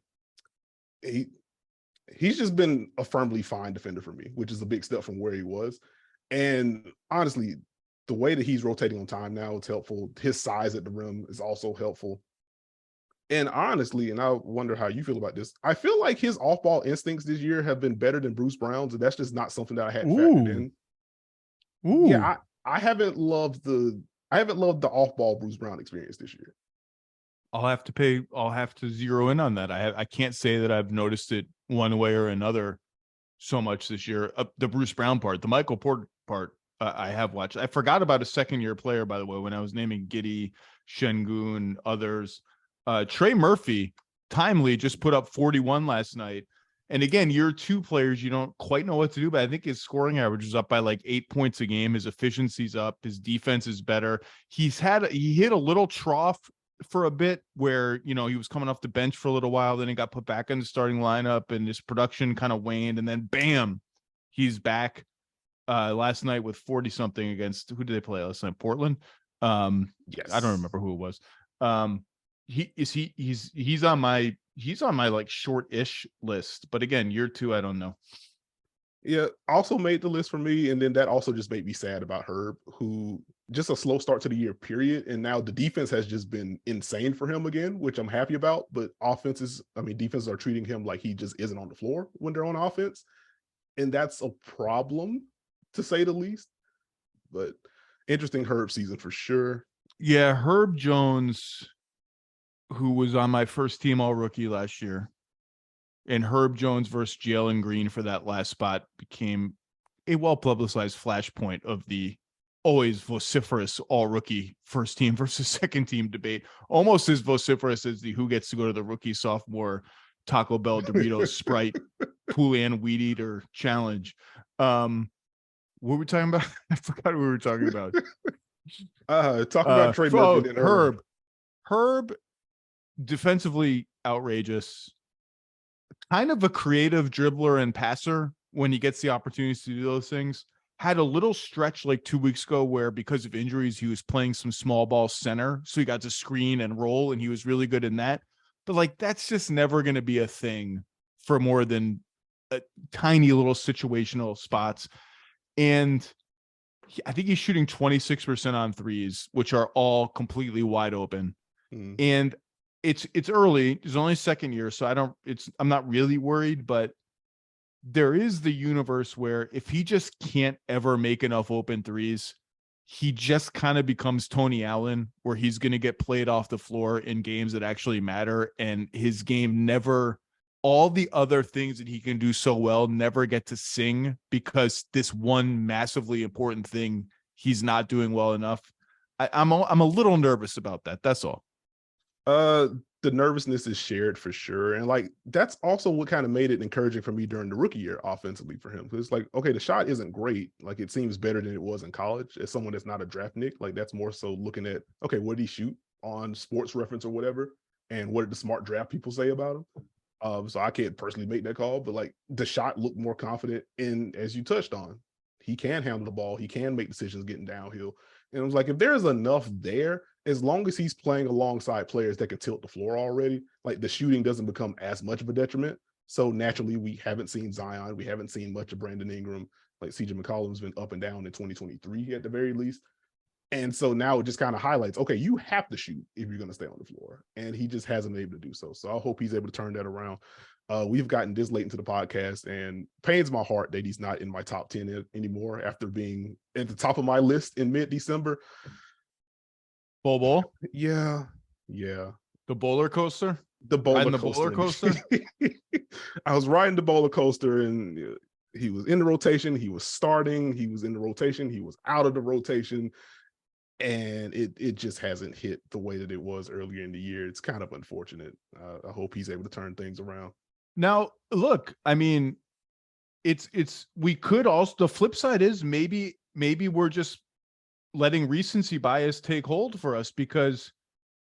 he's just been a firmly fine defender for me, which is a big step from where he was. And honestly, the way that he's rotating on time now is helpful. His size at the rim is also helpful. And honestly, and I wonder how you feel about this, I feel like his off-ball instincts this year have been better than Bruce Brown's, and that's just not something that I had factored in. Ooh. Yeah, I haven't loved the off-ball Bruce Brown experience this year. I'll have to zero in on that. I can't say that I've noticed it one way or another so much this year. The Bruce Brown part, the Michael Porter part, I have watched. I forgot about a second-year player, by the way, when I was naming Giddey, Şengün, others. Trey Murphy, timely, just put up 41 last night. And again, year 2 players, you don't quite know what to do, but I think his scoring average is up by like 8 points a game. His efficiency's up. His defense is better. He hit a little trough for a bit where, he was coming off the bench for a little while, then he got put back in the starting lineup and his production kind of waned, and then bam, he's back last night with 40 something against, who did they play last night? Portland. Yes. I don't remember who it was. He's on my like short-ish list, but again, year 2, I don't know. Yeah, also made the list for me, and then that also just made me sad about Herb, who just a slow start to the year, period. And now the defense has just been insane for him again, which I'm happy about. But defenses are treating him like he just isn't on the floor when they're on offense, and that's a problem, to say the least. But interesting Herb season for sure. Yeah, Herb Jones, who was on my first team all rookie last year, and Herb Jones versus Jalen Green for that last spot became a well-publicized flashpoint of the always vociferous all-rookie first team versus second team debate, almost as vociferous as the who gets to go to the rookie sophomore Taco Bell Doritos Sprite Poulan Weed Eater challenge. What were we talking about? I forgot what we were talking about. Talking about Trey Murphy and Herb, defensively outrageous, kind of a creative dribbler and passer when he gets the opportunities to do those things. Had a little stretch like 2 weeks ago where, because of injuries, he was playing some small ball center, so he got to screen and roll, and he was really good in that. But like, that's just never going to be a thing for more than tiny little situational spots. And I think he's shooting 26% on threes, which are all completely wide open. And it's early. It's only second year, so I'm not really worried, but there is the universe where if he just can't ever make enough open threes, he just kind of becomes Tony Allen, where he's going to get played off the floor in games that actually matter. And his game all the other things that he can do so well never get to sing because this one massively important thing he's not doing well enough. I'm a little nervous about that. That's all. The nervousness is shared for sure. And like, that's also what kind of made it encouraging for me during the rookie year offensively for him. Because it's like, okay, the shot isn't great. Like, it seems better than it was in college. As someone that's not a draft Nick, like, that's more so looking at, okay, what did he shoot on Sports Reference or whatever? And what did the smart draft people say about him? So I can't personally make that call, but like, the shot looked more confident. And as you touched on, he can handle the ball. He can make decisions getting downhill. And it was like, if there's enough there, as long as he's playing alongside players that can tilt the floor already, like, the shooting doesn't become as much of a detriment. So naturally, we haven't seen Zion. We haven't seen much of Brandon Ingram. Like, CJ McCollum's been up and down in 2023 at the very least. And so now it just kind of highlights, okay, you have to shoot if you're going to stay on the floor. And he just hasn't been able to do so. So I hope he's able to turn that around. We've gotten this late into the podcast and pains my heart that he's not in my top 10 anymore after being at the top of my list in mid-December. Bol Bol? Yeah. The bowler coaster? The bowler coaster? I was riding the bowler coaster and he was in the rotation. He was starting. He was in the rotation. He was out of the rotation. And it just hasn't hit the way that it was earlier in the year. It's kind of unfortunate. I hope he's able to turn things around. Now, look, I mean, we could also, the flip side is maybe we're just letting recency bias take hold for us, because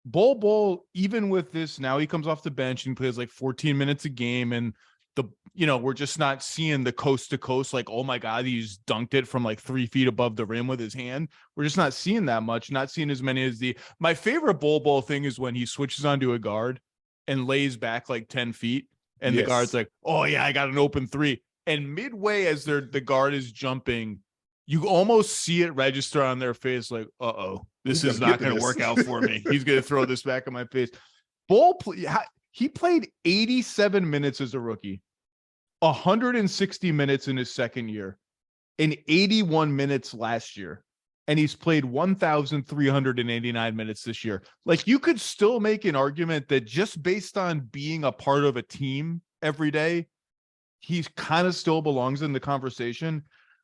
Bol Bol, even with this, now he comes off the bench and plays like 14 minutes a game, and we're just not seeing the coast to coast, like, oh my God, he's dunked it from like 3 feet above the rim with his hand. We're just not seeing that much, not seeing as many as my favorite Bol Bol thing is when he switches onto a guard and lays back like 10 feet. And the guard's like, oh yeah, I got an open 3. And midway as the guard is jumping, you almost see it register on their face, like, uh-oh, this is not going to work out for me. He's going to throw this back in my face. Bol, he played 87 minutes as a rookie, 160 minutes in his second year, and 81 minutes last year. And he's played 1,389 minutes this year. Like, you could still make an argument that just based on being a part of a team every day, he kind of still belongs in the conversation.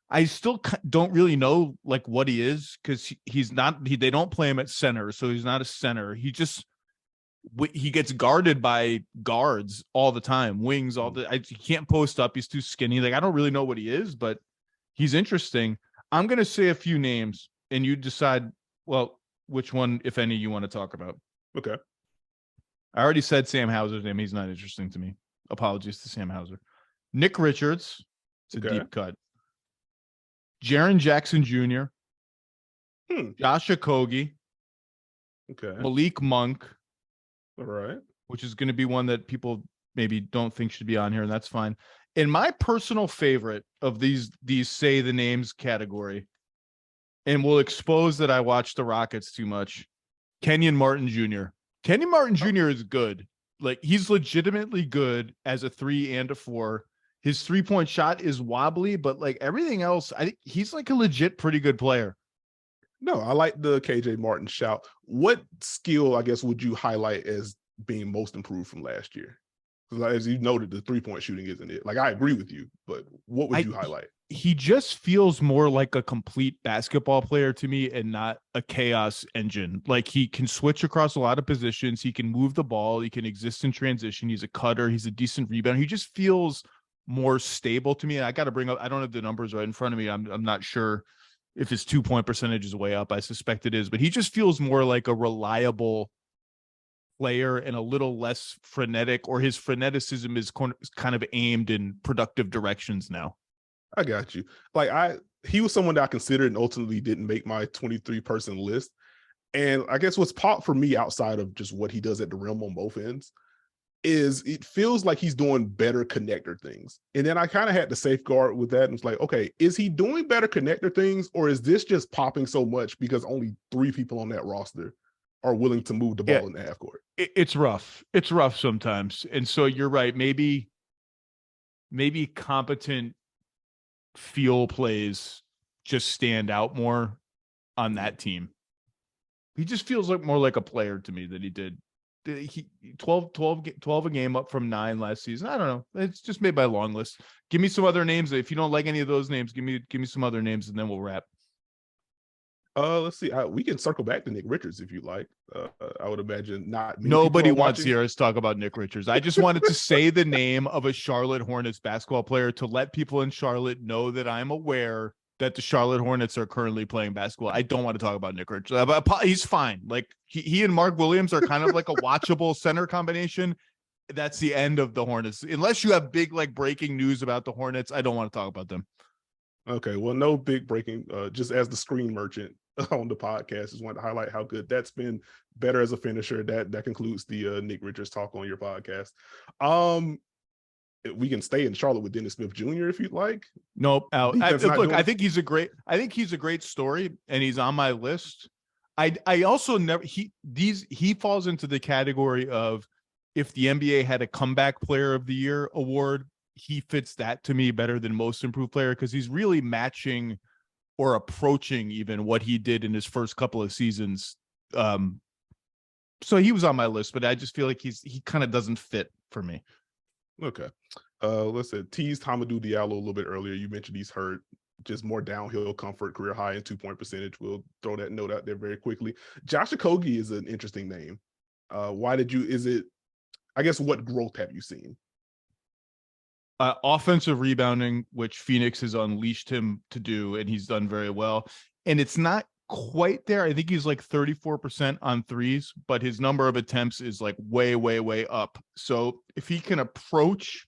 I still don't really know like what he is, because he's not. They don't play him at center, so he's not a center. He gets guarded by guards all the time, wings he can't post up. He's too skinny. Like, I don't really know what he is, but he's interesting. I'm going to say a few names, and you decide, well, which one, if any, you want to talk about. Okay. I already said Sam Hauser's name. He's not interesting to me. Apologies to Sam Hauser. Nick Richards. It's a deep cut. Jaren Jackson Jr. Josh Okogie. Okay. Malik Monk. All right. Which is going to be one that people maybe don't think should be on here, and that's fine. And my personal favorite of these say the names category, and will expose that I watch the Rockets too much, Kenyon Martin Jr. Kenyon Martin Jr. is good. Like, he's legitimately good as a 3 and a 4. His 3-point shot is wobbly, but like everything else, I think he's like a legit pretty good player. No, I like the KJ Martin shout. What skill, I guess, would you highlight as being most improved from last year? Because as you noted, the 3-point shooting isn't it. Like, I agree with you, but what would you highlight? He just feels more like a complete basketball player to me, and not a chaos engine. Like, he can switch across a lot of positions. He can move the ball. He can exist in transition. He's a cutter. He's a decent rebounder. He just feels more stable to me. And I got to bring up, I don't have the numbers right in front of me. I'm not sure if his 2-point percentage is way up. I suspect it is, but he just feels more like a reliable player and a little less frenetic, or his freneticism is kind of aimed in productive directions now. I got you. Like, he was someone that I considered and ultimately didn't make my 23-person list. And I guess what's popped for me outside of just what he does at the rim on both ends is it feels like he's doing better connector things. And then I kind of had to safeguard with that. And it's like, okay, is he doing better connector things, or is this just popping so much because only 3 people on that roster are willing to move the ball in the half court? It's rough. It's rough sometimes. And so you're right. Maybe competent feel plays just stand out more on that team. He just feels like more like a player to me than he did. He 12 a game, up from 9 last season. I don't know. It's just made my long list. Give me some other names. If you don't like any of those names, give me some other names, and then we'll wrap. Let's see. We can circle back to Nick Richards if you like. I would imagine not. Nobody wants to hear us talk about Nick Richards. I just wanted to say the name of a Charlotte Hornets basketball player to let people in Charlotte know that I'm aware that the Charlotte Hornets are currently playing basketball. I don't want to talk about Nick Richards. But he's fine. Like, he and Mark Williams are kind of like a watchable center combination. That's the end of the Hornets. Unless you have big like breaking news about the Hornets, I don't want to talk about them. Okay, well, no big breaking. Just as the screen merchant on the podcast, just wanted to highlight how good that's been. Better as a finisher. That concludes the Nick Richards talk on your podcast. We can stay in Charlotte with Dennis Smith Jr. if you'd like. Nope. I think he's a great story, and he's on my list. I also never he falls into the category of if the NBA had a comeback player of the year award, he fits that to me better than most improved player because he's really matching or approaching even what he did in his first couple of seasons. So he was on my list, but I just feel like he kind of doesn't fit for me. Okay. Let's say teased Hamidou Diallo a little bit earlier. You mentioned he's hurt. Just more downhill comfort, career high in 2-point percentage. We'll throw that note out there very quickly. Josh Okogie is an interesting name. I guess what growth have you seen? Offensive rebounding, which Phoenix has unleashed him to do, and he's done very well. And it's not quite there. I think he's like 34% on threes, but his number of attempts is like way, way, way up. So if he can approach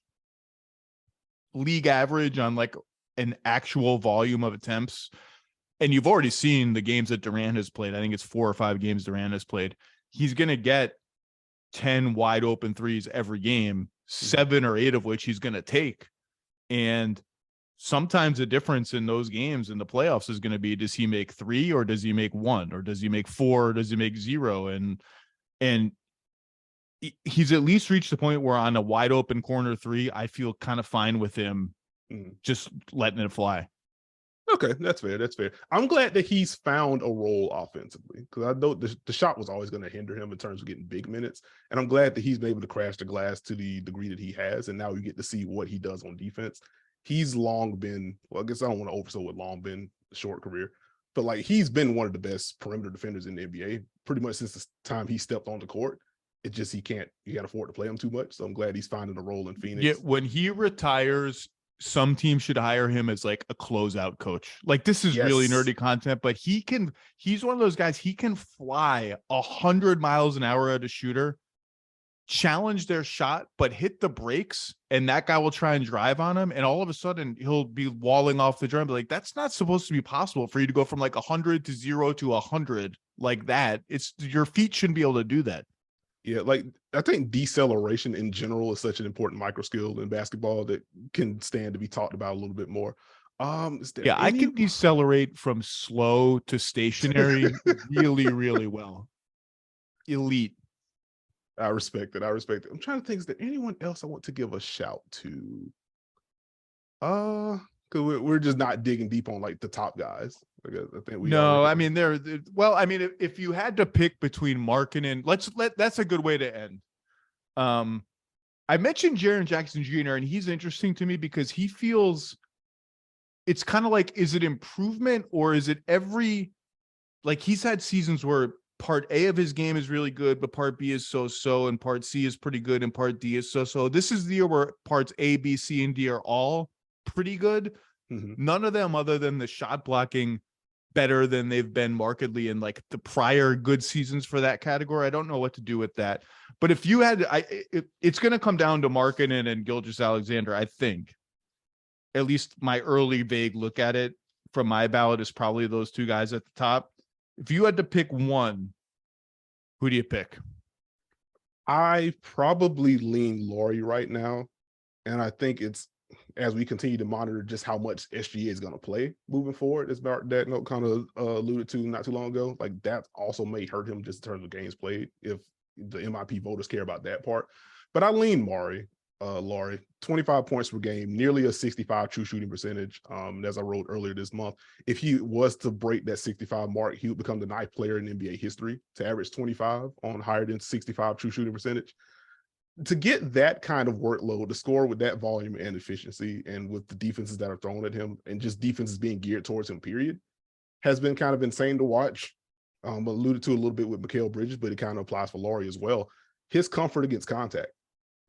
league average on like an actual volume of attempts, and you've already seen the games that Durant has played. I think it's 4 or 5 games Durant has played. He's going to get 10 wide open threes every game, 7 or 8 of which he's going to take. And sometimes the difference in those games in the playoffs is going to be, does he make 3 or does he make 1 or does he make 4 or does he make 0? And he's at least reached the point where on a wide open corner 3, I feel kind of fine with him just letting it fly. Okay, that's fair. That's fair. I'm glad that he's found a role offensively because I know the shot was always going to hinder him in terms of getting big minutes. And I'm glad that he's been able to crash the glass to the degree that he has. And now we get to see what he does on defense. He's long been, well, I guess I don't want to oversell what long been a short career, but like he's been one of the best perimeter defenders in the NBA pretty much since the time he stepped on the court. It just, you can't afford to play him too much. So I'm glad he's finding a role in Phoenix. Yeah, when he retires, some team should hire him as like a closeout coach. Like this is really nerdy content, but he's one of those guys, he can fly 100 miles an hour at a shooter, challenge their shot, but hit the brakes and that guy will try and drive on him. And all of a sudden he'll be walling off the drum. But like, that's not supposed to be possible for you to go from like 100 to 0 to 100 like that. It's your feet shouldn't be able to do that. Yeah, like I think deceleration in general is such an important micro skill in basketball that can stand to be talked about a little bit more. I can decelerate from slow to stationary really, really well. Elite. I respect it. I'm trying to think, is there anyone else I want to give a shout to? Because we're just not digging deep on like the top guys. I think we if you had to pick between Markkanen, that's a good way to end. I mentioned Jaren Jackson Jr. and he's interesting to me because he feels it's kind of like, is it improvement or is it he's had seasons where part A of his game is really good, but part B is so-so and part C is pretty good and part D is so-so. This is the year where parts A, B, C, and D are all pretty good. None of them other than the shot blocking better than they've been markedly in like the prior good seasons for that category. I don't know what to do with that. But if you had, it's going to come down to Markkanen and Gilgeous-Alexander, I think. At least my early vague look at it from my ballot is probably those 2 guys at the top. If you had to pick one, who do you pick? I probably lean Lauri right now. And I think it's, as we continue to monitor just how much SGA is going to play moving forward, as that note kind of alluded to not too long ago, like that also may hurt him just in terms of games played if the MIP voters care about that part. But I lean Lauri, 25 points per game, nearly a 65 true shooting percentage. As I wrote earlier this month, if he was to break that 65 mark, he would become the 9th player in NBA history to average 25 on higher than 65 true shooting percentage. To get that kind of workload, to score with that volume and efficiency, and with the defenses that are thrown at him, and just defenses being geared towards him, period, has been kind of insane to watch. Alluded to a little bit with Mikal Bridges, but it kind of applies for Lauri as well. His comfort against contact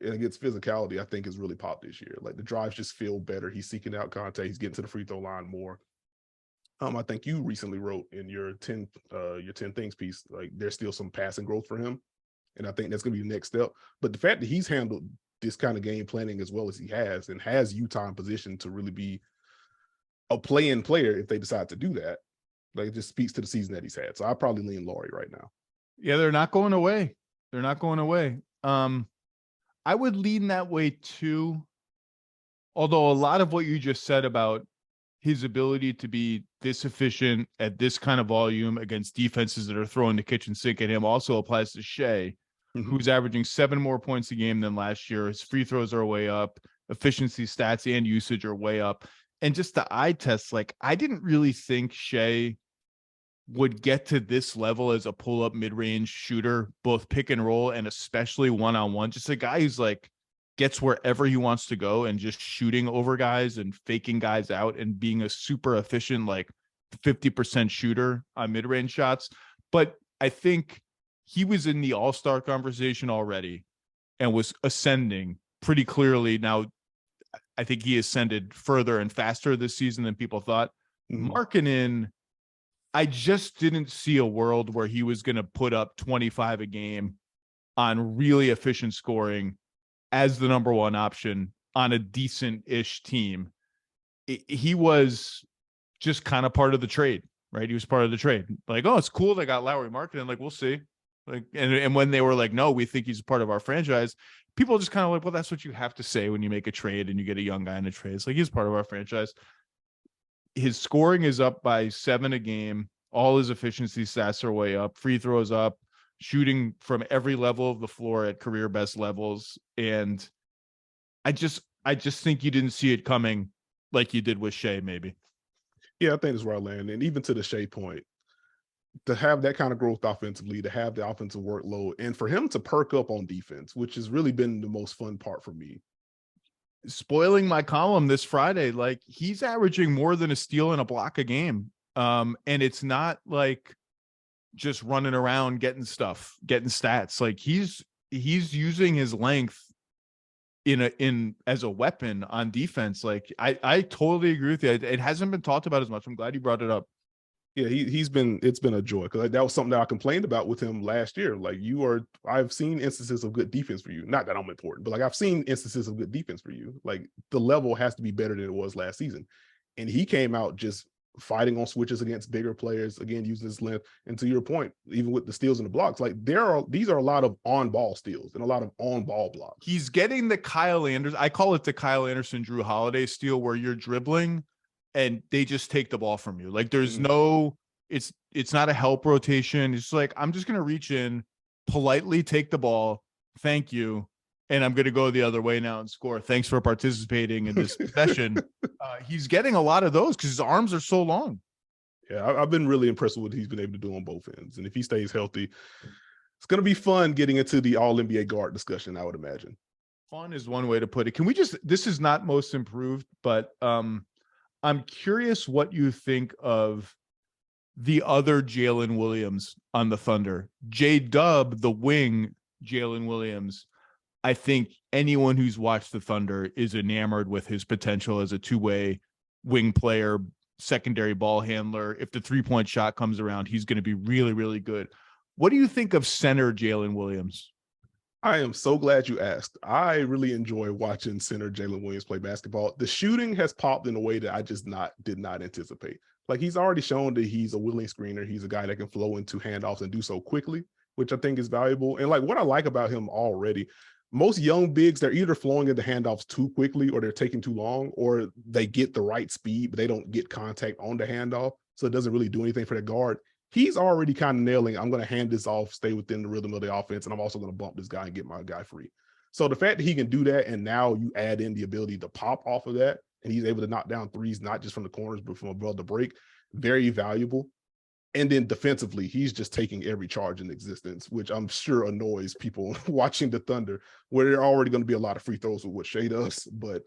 and against physicality, I think, has really popped this year. Like the drives just feel better. He's seeking out contact. He's getting to the free throw line more. I think you recently wrote in your 10 things piece, like there's still some passing growth for him. And I think that's going to be the next step. But the fact that he's handled this kind of game planning as well as he has, and has Utah in position to really be a play-in player if they decide to do that, like it just speaks to the season that he's had. So I probably lean Lauri right now. Yeah, they're not going away. I would lean that way too. Although a lot of what you just said about his ability to be this efficient at this kind of volume against defenses that are throwing the kitchen sink at him also applies to Shea. who's averaging 7 more points a game than last year. His free throws are way up. Efficiency stats and usage are way up. And just the eye test, like I didn't really think Shea would get to this level as a pull-up mid-range shooter, both pick and roll and especially one-on-one. Just a guy who's like gets wherever he wants to go and just shooting over guys and faking guys out and being a super efficient, like 50% shooter on mid-range shots. But I think he was in the all-star conversation already and was ascending pretty clearly. Now, I think he ascended further and faster this season than people thought. Markkanen, I just didn't see a world where he was going to put up 25 a game on really efficient scoring as the number one option on a decent-ish team. He was just kind of part of the trade, right? He was part of the trade. Like, oh, it's cool they got Lauri Markkanen. Like, we'll see. Like, and when they were like, no, we think he's part of our franchise, people just kind of like, well, that's what you have to say when you make a trade and you get a young guy in a trade. It's like, he's part of our franchise. His scoring is up by 7 a game. All his efficiency stats are way up. Free throws up. Shooting from every level of the floor at career best levels. And I just think you didn't see it coming like you did with Shea, maybe. Yeah, I think that's where I land. And even to the Shea point, to have that kind of growth offensively, to have the offensive workload, and for him to perk up on defense, which has really been the most fun part for me. Spoiling my column this Friday, like he's averaging more than a steal and a block a game. And it's not like just running around getting stats. Like he's using his length in as a weapon on defense. Like I totally agree with you. It hasn't been talked about as much. I'm glad you brought it up. Yeah, it's been a joy, because that was something that I complained about with him last year. Like I've seen instances of good defense for you. Not that I'm important, but like I've seen instances of good defense for you. Like the level has to be better than it was last season. And he came out just fighting on switches against bigger players, again, using his length. And to your point, even with the steals and the blocks, like these are a lot of on-ball steals and a lot of on-ball blocks. He's getting the Kyle Anderson, I call it the Kyle Anderson, Drew Holiday steal, where you're dribbling and they just take the ball from you. Like there's no, it's not a help rotation. It's like, I'm just going to reach in, politely take the ball. Thank you. And I'm going to go the other way now and score. Thanks for participating in this session. He's getting a lot of those because his arms are so long. Yeah, I've been really impressed with what he's been able to do on both ends. And if he stays healthy, it's going to be fun getting into the all-NBA guard discussion, I would imagine. Fun is one way to put it. Can we this is not most improved, but I'm curious what you think of the other Jalen Williams on the Thunder. J-Dub, the wing, Jalen Williams. I think anyone who's watched the Thunder is enamored with his potential as a two-way wing player, secondary ball handler. If the three-point shot comes around, he's going to be really, really good. What do you think of center Jalen Williams? I am so glad you asked. I really enjoy watching center Jalen Williams play basketball. The shooting has popped in a way that I just did not anticipate. Like he's already shown that he's a willing screener. He's a guy that can flow into handoffs and do so quickly, which I think is valuable. And like what I like about him already, most young bigs, they're either flowing into handoffs too quickly or they're taking too long, or they get the right speed, but they don't get contact on the handoff. So it doesn't really do anything for the guard. He's already kind of nailing, I'm going to hand this off, stay within the rhythm of the offense, and I'm also going to bump this guy and get my guy free. So the fact that he can do that, and now you add in the ability to pop off of that, and he's able to knock down threes, not just from the corners, but from above the break, very valuable. And then defensively, he's just taking every charge in existence, which I'm sure annoys people watching the Thunder, where there are already going to be a lot of free throws with what Shea does. But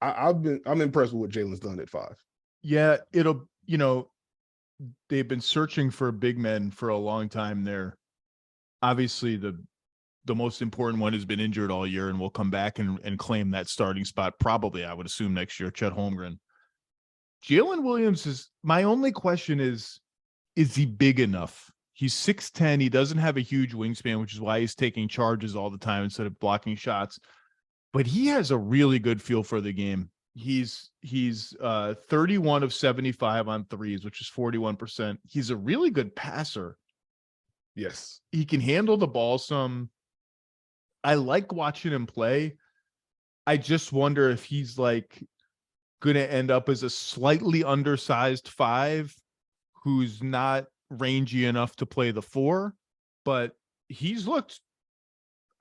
I'm impressed with what Jalen's done at 5. Yeah, they've been searching for big men for a long time there. Obviously, the most important one has been injured all year and will come back and claim that starting spot probably, I would assume, next year, Chet Holmgren. Jalen Williams my only question is he big enough? He's 6'10". He doesn't have a huge wingspan, which is why he's taking charges all the time instead of blocking shots. But he has a really good feel for the game. He's 31 of 75 on threes, which is 41%. He's a really good passer. Yes. He can handle the ball some. I like watching him play. I just wonder if he's like going to end up as a slightly undersized 5 who's not rangy enough to play the 4, but he's looked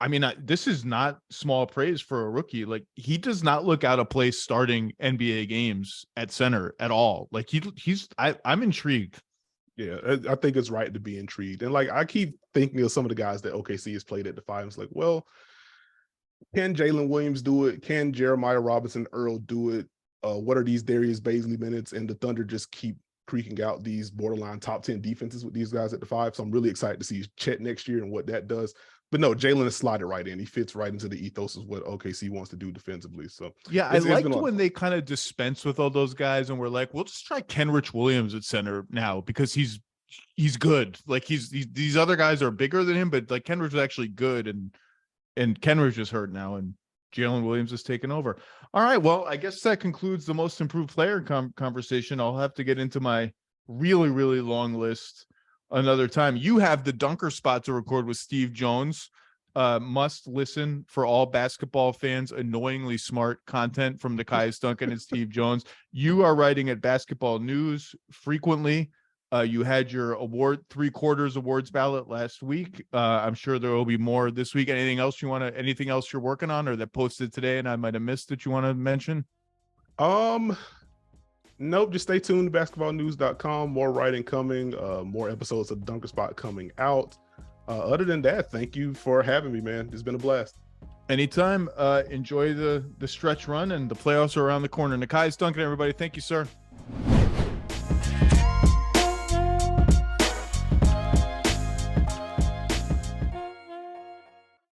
I mean, this is not small praise for a rookie. Like, he does not look out of place starting NBA games at center at all. Like, I'm intrigued. Yeah, I think it's right to be intrigued. And like, I keep thinking of some of the guys that OKC has played at the five. It's like, well, can Jalen Williams do it? Can Jeremiah Robinson Earl do it? What are these Darius Baisley minutes? And the Thunder just keep creaking out these borderline top 10 defenses with these guys at the five. So I'm really excited to see Chet next year and what that does. But no, Jalen has slotted right in. He fits right into the ethos of what OKC wants to do defensively. So yeah, I liked when they kind of dispense with all those guys and we're like, we'll just try Kenrich Williams at center now because he's good. Like these other guys are bigger than him, but like Kenrich is actually good, and Kenrich is hurt now, and Jalen Williams has taken over. All right, well, I guess that concludes the most improved player conversation. I'll have to get into my really, really long list another time. You have the dunker spot to record with Steve Jones. Must listen for all basketball fans. Annoyingly smart content from Nekias Duncan and Steve Jones. You are writing at Basketball News frequently. You had your three-quarters awards ballot last week. I'm sure there will be more this week. Anything else you're working on or that posted today and I might have missed that you want to mention? Nope, just stay tuned to basketballnews.com. More writing coming, more episodes of Dunker Spot coming out. Other than that, thank you for having me, man. It's been a blast. Anytime. Enjoy the stretch run, and the playoffs are around the corner. Nekias Duncan, everybody. Thank you, sir.